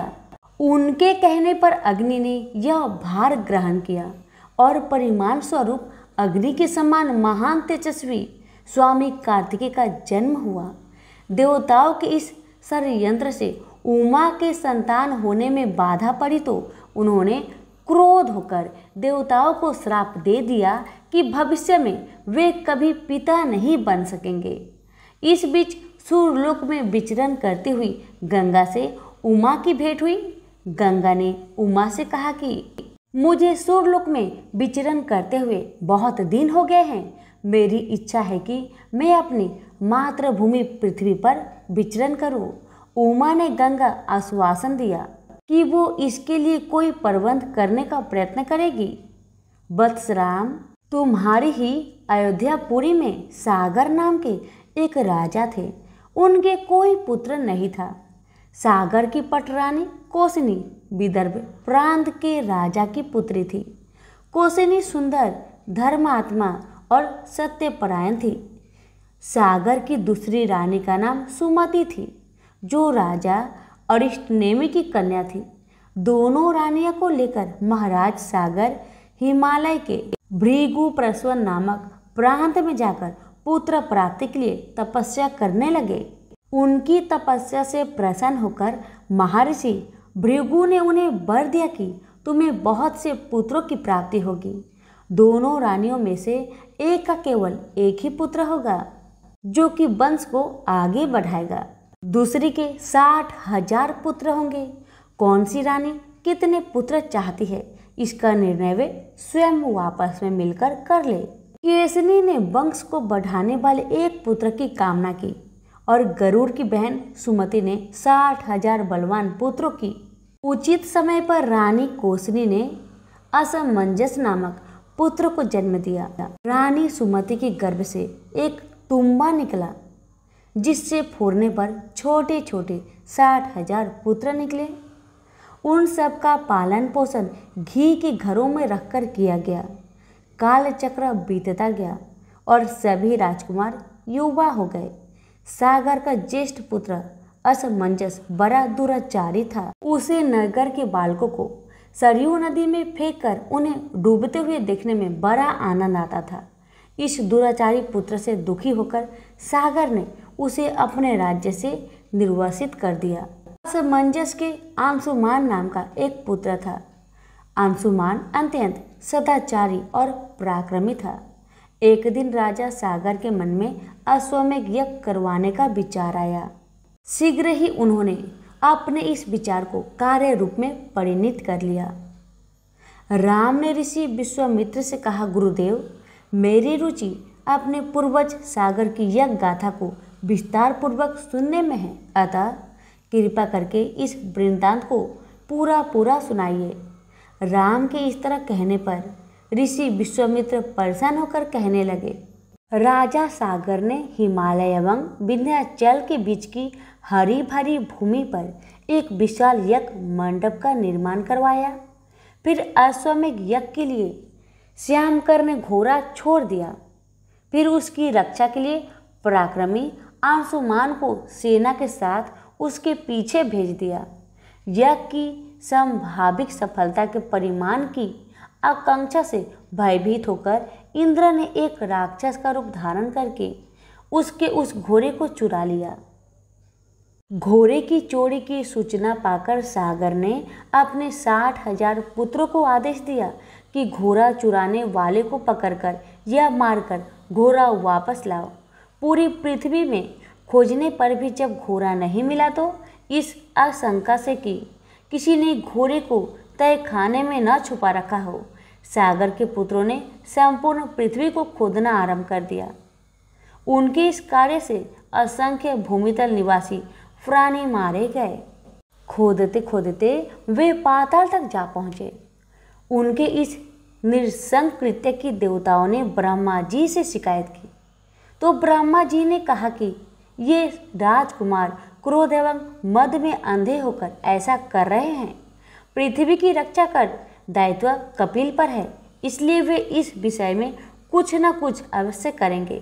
उनके कहने पर अग्नि ने यह भार ग्रहण किया और परिमाण स्वरूप अग्नि के समान महान तेजस्वी स्वामी कार्तिकेय का जन्म हुआ। देवताओं के इस षड्यंत्र से उमा के संतान होने में बाधा पड़ी तो उन्होंने क्रोध होकर देवताओं को श्राप दे दिया कि भविष्य में वे कभी पिता नहीं बन सकेंगे। इस बीच सूर्यलोक में विचरण करती हुई गंगा से उमा की भेंट हुई। गंगा ने उमा से कहा कि मुझे सूर्यलोक में विचरण करते हुए बहुत दिन हो गए हैं। मेरी इच्छा है कि मैं अपनी मातृभूमि पृथ्वी पर विचरण करूं। उमा ने गंगा आश्वासन दिया कि वो इसके लिए कोई प्रबंध करने का प्रयत्न करेगी। वत्सराम, तुम्हारी ही अयोध्यापुरी में सागर नाम के एक राजा थे। उनके कोई पुत्र नहीं था। सागर की पटरानी कोसनी विदर्भ प्रांत के राजा की पुत्री थी। कोसनी सुंदर, धर्मात्मा और सत्यपरायण थी। सागर की दूसरी रानी का नाम सुमति थी, जो राजा अरिष्टनेमि की कन्या थी। दोनों रानियों को लेकर महाराज सागर हिमालय के भृगुप्रस्वन नामक प्रांत में जाकर पुत्र प्राप्ति के लिए तपस्या करने लगे। उनकी तपस्या से प्रसन्न होकर महर्षि भृगु ने उन्हें वर दिया कि तुम्हें बहुत से पुत्रों की प्राप्ति होगी। दोनों रानियों में से एक का केवल एक ही पुत्र होगा, जो कि वंश को आगे बढ़ाएगा। दूसरी के 60,000 पुत्र होंगे। कौन सी रानी कितने पुत्र चाहती है, इसका निर्णय वे स्वयं आपस में मिलकर कर ले। केसनी ने वंश को बढ़ाने वाले एक पुत्र की कामना की और गरुड़ की बहन सुमति ने 60,000 बलवान पुत्रों की। उचित समय पर रानी कोसनी ने असमंजस नामक पुत्र को जन्म दिया। रानी सुमति के गर्भ से एक तुम्बा निकला, जिससे फोड़ने पर छोटे छोटे 60,000 पुत्र निकले। उन सब का पालन पोषण घी के घरों में रखकर किया गया। काल चक्र बीतता गया और सभी राजकुमार युवा हो गए। सागर का ज्येष्ठ पुत्र असमंजस बड़ा दुराचारी था। उसे नगर के बालकों को सरयू नदी में फेंककर उन्हें डूबते हुए देखने में बड़ा आनंद आता था। इस दुराचारी पुत्र से दुखी होकर सागर ने उसे अपने राज्य से निर्वासित कर दिया। असमंजस के अंशुमान नाम का एक पुत्र था। अंशुमान अत्यंत सदाचारी और पराक्रमी था। एक दिन राजा सागर के मन में अश्वमेध यज्ञ करवाने का विचार आया। शीघ्र ही उन्होंने अपने इस विचार को कार्य रूप में परिणत कर लिया। राम ने ऋषि विश्वामित्र से कहा, गुरुदेव, मेरी रुचि अपने पूर्वज सागर की यज्ञ गाथा को विस्तार पूर्वक सुनने में है, अतः कृपा करके इस वृत्तांत को पूरा सुनाइए। राम के इस तरह कहने पर ऋषि विश्वामित्र परेशान होकर कहने लगे, राजा सागर ने हिमालय एवं विंध्याचल के बीच की हरी भरी भूमि पर एक विशाल यज्ञ मंडप का निर्माण करवाया। फिर अश्वमेध यज्ञ के लिए श्यामकर ने घोड़ा छोड़ दिया। फिर उसकी रक्षा के लिए पराक्रमी अंशुमान को सेना के साथ उसके पीछे भेज दिया। यज्ञ की संभावित सफलता के परिमाण की आकांक्षा से भयभीत होकर इंद्र ने एक राक्षस का रूप धारण करके उसके उस घोड़े को चुरा लिया। घोड़े की चोरी की सूचना पाकर सागर ने अपने 60,000 पुत्रों को आदेश दिया कि घोड़ा चुराने वाले को पकड़कर या मारकर घोड़ा वापस लाओ। पूरी पृथ्वी में खोजने पर भी जब घोड़ा नहीं मिला तो इस आशंका से कि किसी ने घोड़े को तय खाने में न छुपा रखा हो, सागर के पुत्रों ने संपूर्ण पृथ्वी को खोदना आरंभ कर दिया। उनके इस कार्य से असंख्य भूमितल निवासी प्राणी मारे गए। खोदते खोदते वे पाताल तक जा पहुँचे। उनके इस नृशंस कृत्य की देवताओं ने ब्रह्मा जी से शिकायत की तो ब्रह्मा जी ने कहा कि ये राजकुमार क्रोध एवं मद में अंधे होकर ऐसा कर रहे हैं। पृथ्वी की रक्षा कर दायित्व कपिल पर है, इसलिए वे इस विषय में कुछ न कुछ अवश्य करेंगे।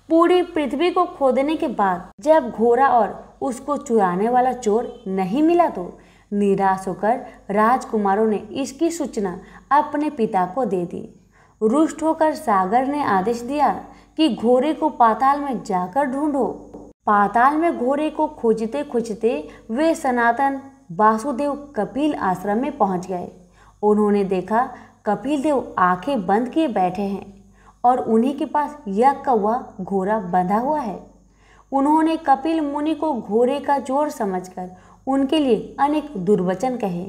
पूरी पृथ्वी को खोदने के बाद जब घोड़ा और उसको चुराने वाला चोर नहीं मिला तो निराश होकर राजकुमारों ने इसकी सूचना अपने पिता को दे दी। रुष्ट होकर सागर ने आदेश दिया कि घोड़े को पाताल में जाकर ढूंढो। पाताल में घोड़े को खोजते खोजते वे सनातन वासुदेव कपिल आश्रम में पहुंच गए। उन्होंने देखा कपिल देव आंखें बंद किए बैठे हैं और उन्हीं के पास यज्ञ का वह घोड़ा बंधा हुआ है। उन्होंने कपिल मुनि को घोड़े का जोर समझकर उनके लिए अनेक दुर्वचन कहे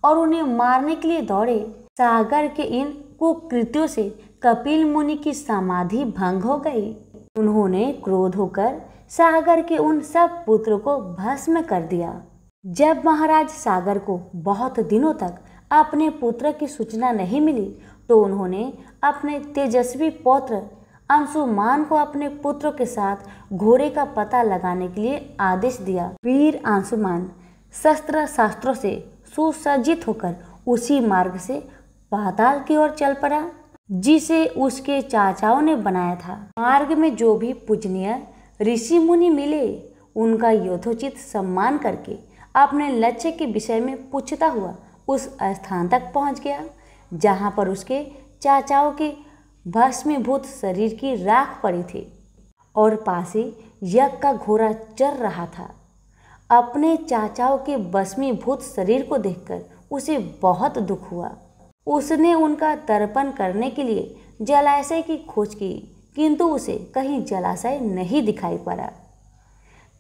और उन्हें मारने के लिए दौड़े। सागर के इन कुकृत्यों से कपिल मुनि की समाधि भंग हो गई। उन्होंने क्रोध होकर सागर के उन सब पुत्रों को भस्म कर दिया। जब महाराज सागर को बहुत दिनों तक अपने पुत्र की सूचना नहीं मिली तो उन्होंने अपने तेजस्वी पौत्र अंशुमान को अपने पुत्रों के साथ घोड़े का पता लगाने के लिए आदेश दिया। वीर अंशुमान शस्त्र शास्त्रों से सुसज्जित होकर उसी मार्ग से पाताल की ओर चल पड़ा जिसे उसके चाचाओं ने बनाया था। मार्ग में जो भी पूजनीय ऋषि मुनि मिले उनका यथोचित सम्मान करके अपने लक्ष्य के विषय में पूछता हुआ उस स्थान तक पहुंच गया जहां पर उसके चाचाओं के भस्मीभूत शरीर की राख पड़ी थी और पास ही यज्ञ का घोड़ा चर रहा था। अपने चाचाओं के भस्मीभूत शरीर को देखकर उसे बहुत दुख हुआ। उसने उनका तर्पण करने के लिए जलाशय की खोज की किंतु उसे कहीं जलाशय नहीं दिखाई पड़ा।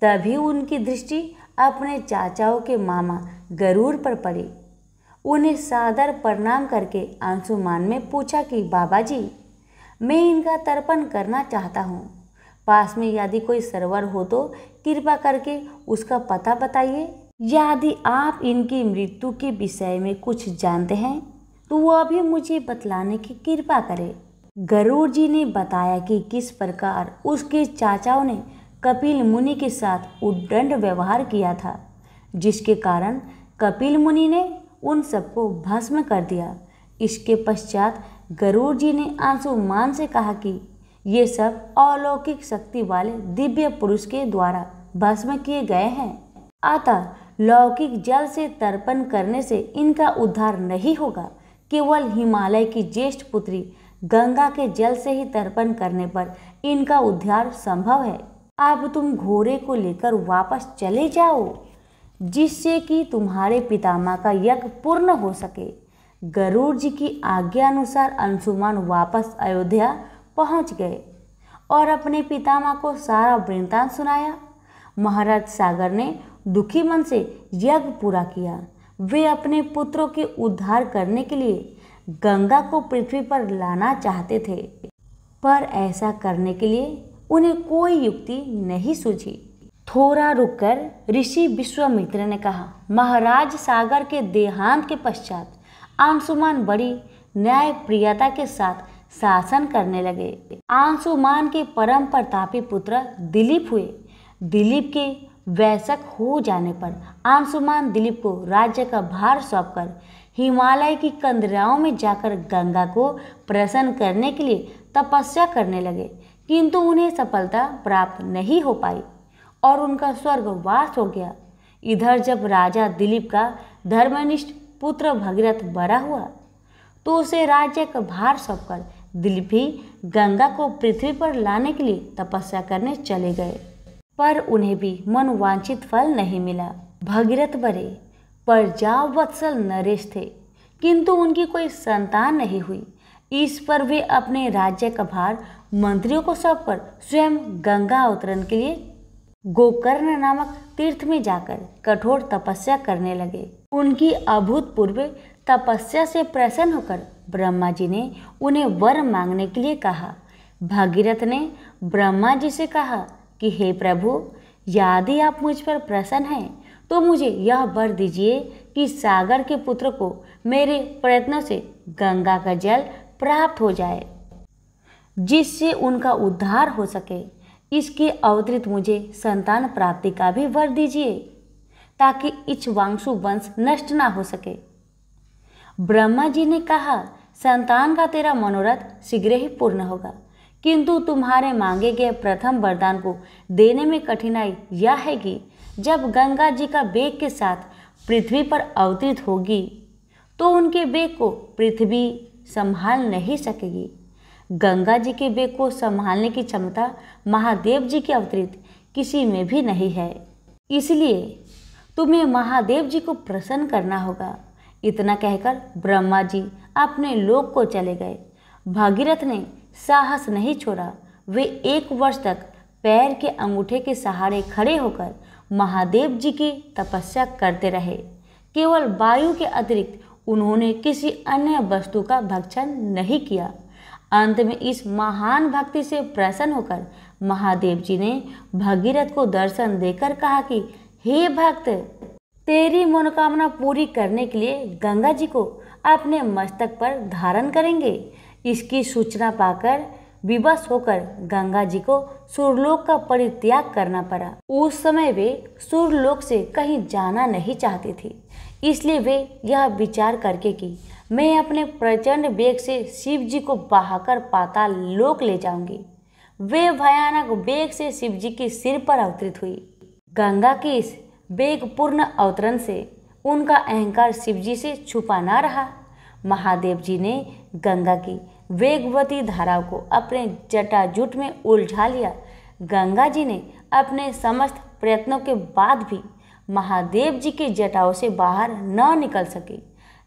तभी उनकी दृष्टि अपने चाचाओं के मामा गरुड़ पर पड़ी। उन्हें सादर प्रणाम करके अंशुमान ने पूछा कि बाबा जी, मैं इनका तर्पण करना चाहता हूँ। पास में यदि कोई सरोवर हो तो कृपा करके उसका पता बताइए। यदि आप इनकी मृत्यु के विषय में कुछ जानते हैं तो वह भी मुझे बतलाने की कृपा करें। गरुड़ जी ने बताया कि किस प्रकार उसके चाचाओं ने कपिल मुनि के साथ उद्दंड व्यवहार किया था, जिसके कारण कपिल मुनि ने उन सबको भस्म कर दिया। इसके पश्चात गरुड़ जी ने अंशुमान से कहा कि ये सब अलौकिक शक्ति वाले दिव्य पुरुष के द्वारा भस्म किए गए हैं, अतः लौकिक जल से तर्पण करने से इनका उद्धार नहीं होगा। केवल हिमालय की ज्येष्ठ पुत्री गंगा के जल से ही तर्पण करने पर इनका उद्धार संभव है। अब तुम घोड़े को लेकर वापस चले जाओ जिससे कि तुम्हारे पितामह का यज्ञ पूर्ण हो सके। गरुड़ जी की आज्ञा अनुसार अंशुमान वापस अयोध्या पहुंच गए और अपने पितामह को सारा वृत्तांत सुनाया। महाराज सागर ने दुखी मन से यज्ञ पूरा किया। वे अपने पुत्रों के उद्धार करने के लिए गंगा को पृथ्वी पर लाना चाहते थे, पर ऐसा करने के लिए उन्हें कोई युक्ति नहीं सूझी। थोड़ा रुककर ऋषि विश्वामित्र ने कहा, महाराज सागर के देहांत के पश्चात अंशुमान बड़ी न्यायप्रियता के साथ शासन करने लगे। अंशुमान के परम प्रतापी पुत्र दिलीप हुए। दिलीप के वयस्क हो जाने पर अंशुमान दिलीप को राज्य का भार सौंपकर हिमालय की कंदराओं में जाकर गंगा को प्रसन्न करने के लिए तपस्या करने लगे, किंतु उन्हें सफलता प्राप्त नहीं हो पाई और उनका स्वर्गवास हो गया। इधर जब राजा दिलीप का धर्मनिष्ठ पुत्र भगीरथ बड़ा हुआ तो उसे राज्य का भार सौंपकर दिलीप ही गंगा को पृथ्वी पर लाने के लिए तपस्या करने चले गए, पर उन्हें भी मनोवांछित फल नहीं मिला। भगीरथ बड़े प्रजावत्सल नरेश थे, किंतु उनकी कोई संतान नहीं हुई। इस पर वे अपने राज्य का भार मंत्रियों को सौंपकर स्वयं गंगा अवतरण के लिए गोकर्ण नामक तीर्थ में जाकर कठोर तपस्या करने लगे। उनकी अभूतपूर्व तपस्या से प्रसन्न होकर ब्रह्मा जी ने उन्हें वर मांगने के लिए कहा। भगीरथ ने ब्रह्मा जी से कहा कि हे प्रभु, यदि आप मुझ पर प्रसन्न हैं तो मुझे यह वर दीजिए कि सागर के पुत्र को मेरे प्रयत्नों से गंगा का जल प्राप्त हो जाए, जिससे उनका उद्धार हो सके। इसके अतिरिक्त मुझे संतान प्राप्ति का भी वर दीजिए, ताकि इक्ष्वाकु वंश नष्ट ना हो सके। ब्रह्मा जी ने कहा, संतान का तेरा मनोरथ शीघ्र ही पूर्ण होगा, किंतु तुम्हारे मांगे गए प्रथम वरदान को देने में कठिनाई यह है कि जब गंगा जी का वेग के साथ पृथ्वी पर अवतरित होगी तो उनके वेग को पृथ्वी संभाल नहीं सकेगी। गंगा जी के वेग को संभालने की क्षमता महादेव जी के अवतरित किसी में भी नहीं है, इसलिए तुम्हें महादेव जी को प्रसन्न करना होगा। इतना कहकर ब्रह्मा जी अपने लोक को चले गए। भगीरथ ने साहस नहीं छोड़ा। वे 1 वर्ष तक पैर के अंगूठे के सहारे खड़े होकर महादेव जी की तपस्या करते रहे। केवल वायु के अतिरिक्त उन्होंने किसी अन्य वस्तु का भक्षण नहीं किया। अंत में इस महान भक्ति से प्रसन्न होकर महादेव जी ने भगीरथ को दर्शन देकर कहा कि हे भक्त, तेरी मनोकामना पूरी करने के लिए गंगा जी को अपने मस्तक पर धारण करेंगे। इसकी सूचना पाकर विवश होकर गंगा जी को सूर्यलोक का परित्याग करना पड़ा। उस समय वे सूर्यलोक से कहीं जाना नहीं चाहती थी, इसलिए वे यह विचार करके कि मैं अपने प्रचंड वेग से शिव जी को बहाकर पाताल लोक ले जाऊंगी। वे भयानक वेग से शिव जी के सिर पर अवतरित हुई। गंगा के इस वेगपूर्ण अवतरण से उनका अहंकार शिव जी से छुपा न रहा। महादेव जी ने गंगा की वेगवती धाराओं को अपने जटाजूट में उलझा लिया। गंगा जी ने अपने समस्त प्रयत्नों के बाद भी महादेव जी की जटाओं से बाहर न निकल सकी।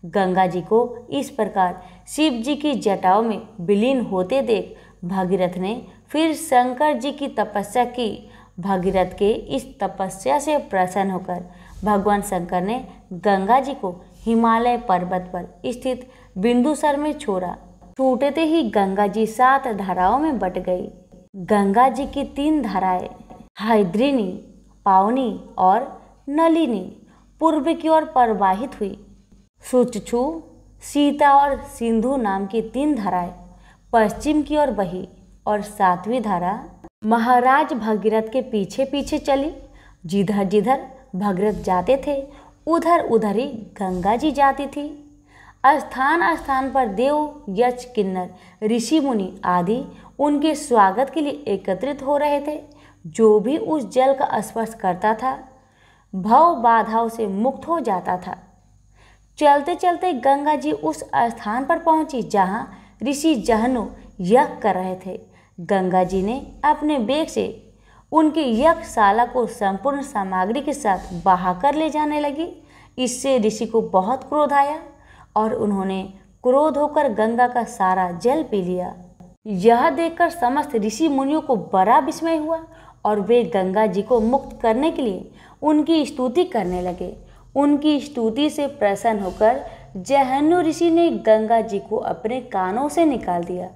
गंगा जी को इस प्रकार शिव जी की जटाओं में विलीन होते देख भगीरथ ने फिर शंकर जी की तपस्या की। भगीरथ के इस तपस्या से प्रसन्न होकर भगवान शंकर ने गंगा जी को हिमालय पर्वत पर स्थित बिंदुसर में छोड़ा। छूटते ही गंगा जी 7 धाराओं में बट गई। गंगा जी की 3 धाराएं हैद्रिनी, पावनी और नलिनी पूर्व की ओर प्रवाहित हुई। सुचक्षु, सीता और सिंधु नाम की 3 धाराएं पश्चिम की ओर बही और 7वीं धारा महाराज भगीरथ के पीछे पीछे चली। जिधर जिधर भगीरथ जाते थे उधर उधर ही गंगा जी जाती थी। स्थान स्थान पर देव, यक्ष, किन्नर, ऋषि मुनि आदि उनके स्वागत के लिए एकत्रित हो रहे थे। जो भी उस जल का स्पर्श करता था भव बाधाओं से मुक्त हो जाता था। चलते चलते गंगा जी उस स्थान पर पहुंची जहां ऋषि जहनु यज्ञ कर रहे थे। गंगा जी ने अपने वेग से उनकी यज्ञशाला को संपूर्ण सामग्री के साथ बहाकर ले जाने लगी। इससे ऋषि को बहुत क्रोध आया और उन्होंने क्रोध होकर गंगा का सारा जल पी लिया। यह देखकर समस्त ऋषि मुनियों को बड़ा विस्मय हुआ और वे गंगा जी को मुक्त करने के लिए उनकी स्तुति करने लगे। उनकी स्तुति से प्रसन्न होकर जहन्नु ऋषि ने गंगा जी को अपने कानों से निकाल दिया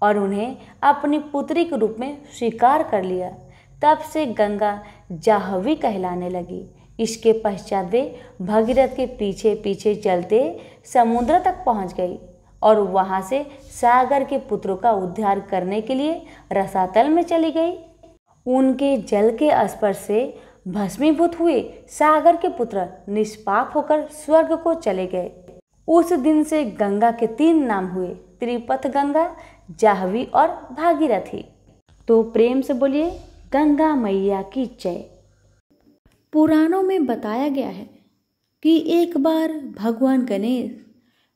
और उन्हें अपनी पुत्री के रूप में स्वीकार कर लिया। तब से गंगा जाह्नवी कहलाने लगी। इसके पश्चात वे भगीरथ के पीछे पीछे चलते समुद्र तक पहुंच गई और वहां से सागर के पुत्रों का उद्धार करने के लिए रसातल में चली गई। उनके जल के स्पर्श से भस्मीभूत हुए सागर के पुत्र निष्पाप होकर स्वर्ग को चले गए। उस दिन से गंगा के 3 नाम हुए, त्रिपथ गंगा, जाह्नवी और भागीरथी। तो प्रेम से बोलिए गंगा मैया की जय। पुराणों में बताया गया है कि एक बार भगवान गणेश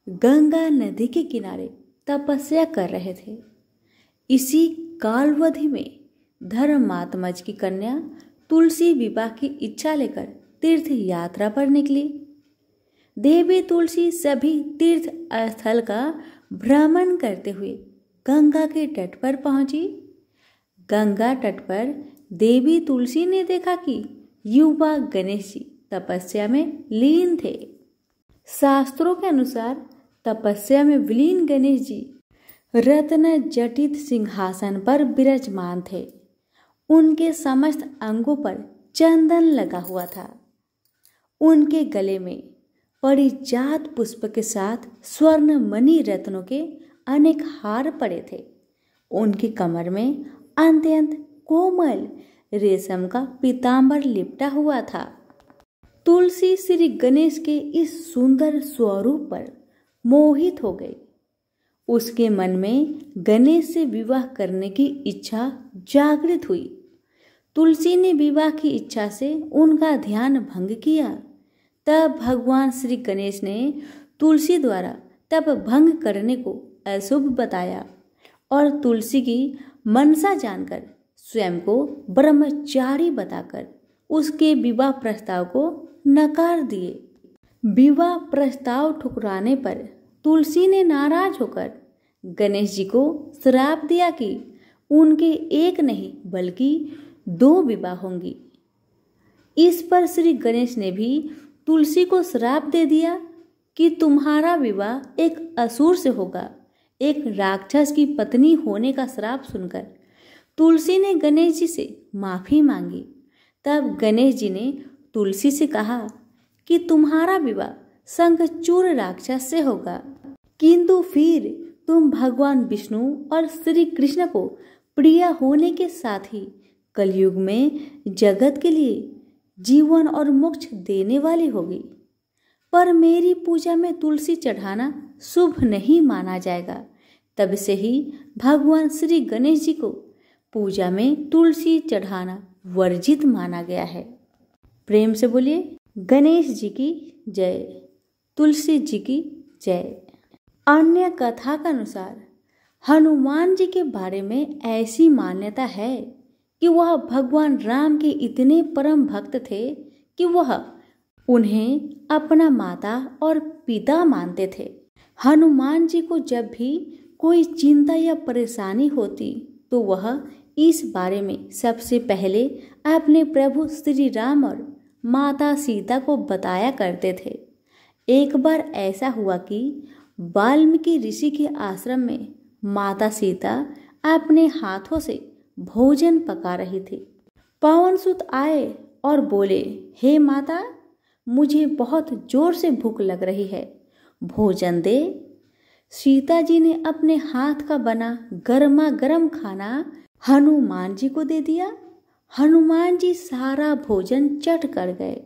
गंगा नदी के किनारे तपस्या कर रहे थे। इसी कालावधि में धर्मात्मज की कन्या तुलसी विवाह की इच्छा लेकर तीर्थ यात्रा पर निकली। देवी तुलसी सभी तीर्थ स्थल का भ्रमण करते हुए गंगा के तट पर पहुंची। गंगा तट पर देवी तुलसी ने देखा कि युवा गणेश जी तपस्या में लीन थे। शास्त्रों के अनुसार तपस्या में विलीन गणेश जी रत्न जटित सिंहासन पर विराजमान थे। उनके समस्त अंगों पर चंदन लगा हुआ था। उनके गले में परिजात पुष्प के साथ स्वर्ण मणि रत्नों के अनेक हार पड़े थे। उनकी कमर में अत्यंत कोमल रेशम का पीतांबर लिपटा हुआ था। तुलसी श्री गणेश के इस सुंदर स्वरूप पर मोहित हो गई। उसके मन में गणेश से विवाह करने की इच्छा जागृत हुई। तुलसी ने विवाह की इच्छा से उनका ध्यान भंग किया। तब भगवान श्री गणेश ने तुलसी द्वारा तप भंग करने को अशुभ बताया और तुलसी की मनसा जानकर स्वयं को ब्रह्मचारी बताकर उसके विवाह प्रस्ताव को नकार दिए। विवाह प्रस्ताव ठुकराने पर तुलसी ने नाराज होकर गणेश जी को श्राप दिया कि उनके एक नहीं बल्कि 2 विवाह होंगी। इस पर श्री गणेश ने भी तुलसी को श्राप दे दिया कि तुम्हारा विवाह एक असुर से होगा। एक राक्षस की पत्नी होने का श्राप सुनकर तुलसी ने गणेश जी से माफी मांगी। तब गणेश जी ने तुलसी से कहा कि तुम्हारा विवाह शंखचूड़ राक्षस से होगा, किंतु फिर तुम भगवान विष्णु और श्री कृष्ण को प्रिय होने के साथ ही कलयुग में जगत के लिए जीवन और मोक्ष देने वाली होगी। पर मेरी पूजा में तुलसी चढ़ाना शुभ नहीं माना जाएगा। तब से ही भगवान श्री गणेश जी को पूजा में तुलसी चढ़ाना वर्जित माना गया है। प्रेम से बोलिए गणेश जी की जय, तुलसी जी की जय। अन्य कथा के अनुसार हनुमान जी के बारे में ऐसी मान्यता है कि वह भगवान राम के इतने परम भक्त थे कि वह उन्हें अपना माता और पिता मानते थे। हनुमान जी को जब भी कोई चिंता या परेशानी होती तो वह इस बारे में सबसे पहले अपने प्रभु श्री राम और माता सीता को बताया करते थे। एक बार ऐसा हुआ कि वाल्मीकि ऋषि के आश्रम में माता सीता अपने हाथों से भोजन पका रही थी। पवन सुत आए और बोले, हे माता, मुझे बहुत जोर से भूख लग रही है, भोजन दे। सीता जी ने अपने हाथ का बना गर्मा गर्म खाना हनुमान जी को दे दिया। हनुमान जी सारा भोजन चट कर गए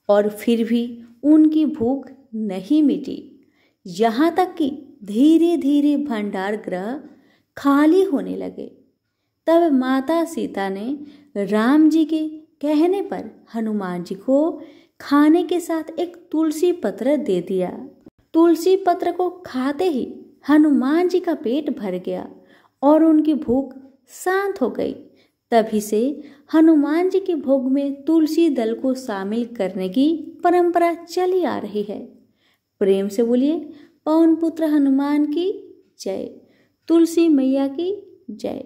और फिर भी उनकी भूख नहीं मिटी। यहाँ तक कि धीरे धीरे भंडार गृह खाली होने लगे। तब माता सीता ने राम जी के कहने पर हनुमान जी को खाने के साथ एक तुलसी पत्र दे दिया। तुलसी पत्र को खाते ही हनुमान जी का पेट भर गया और उनकी भूख शांत हो गई। तभी से हनुमान जी के भोग में तुलसी दल को शामिल करने की परंपरा चली आ रही है। प्रेम से बोलिए पवन पुत्र हनुमान की जय, तुलसी मैया की जय।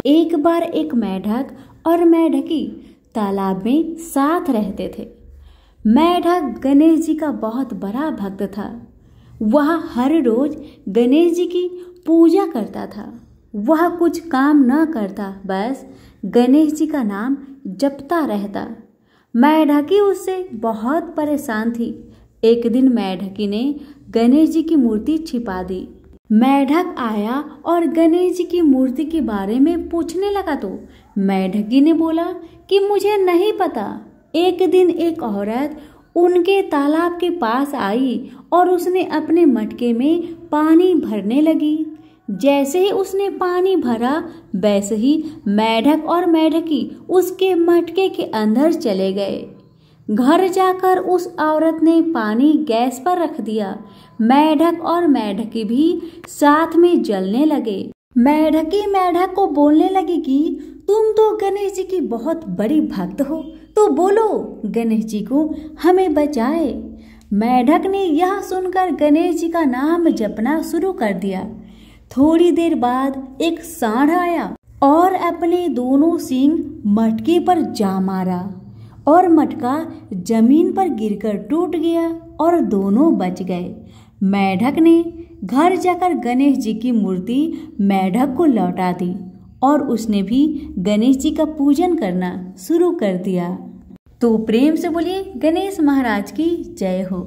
एक बार एक मेढक और मेढकी तालाब में साथ रहते थे। मेढक गणेश जी का बहुत बड़ा भक्त था। वह हर रोज गणेश जी की पूजा करता था। वह कुछ काम न करता, बस गणेश जी का नाम जपता रहता। मेढकी उससे बहुत परेशान थी। एक दिन मेढकी ने गणेश जी की मूर्ति छिपा दी। मेढक आया और गणेश जी की मूर्ति के बारे में पूछने लगा तो मेढकी ने बोला कि मुझे नहीं पता। एक दिन एक औरत उनके तालाब के पास आई और उसने अपने मटके में पानी भरने लगी। जैसे ही उसने पानी भरा, वैसे ही मेढक और मेढकी उसके मटके के अंदर चले गए। घर जाकर उस औरत ने पानी गैस पर रख दिया। मेढक और मेढकी भी साथ में जलने लगे। मेढकी मेढक को बोलने लगी कि तुम तो गणेश जी की बहुत बड़ी भक्त हो, तो बोलो गणेश जी को हमें बचाए। मेढक ने यह सुनकर गणेश जी का नाम जपना शुरू कर दिया। थोड़ी देर बाद एक सांड आया और अपने दोनों सींग मटके पर जा मारा और मटका जमीन पर गिरकर टूट गया और दोनों बच गए। मेढक ने घर जाकर गणेश जी की मूर्ति मेढक को लौटा दी और उसने भी गणेश जी का पूजन करना शुरू कर दिया। तो प्रेम से बोलिए गणेश महाराज की जय हो।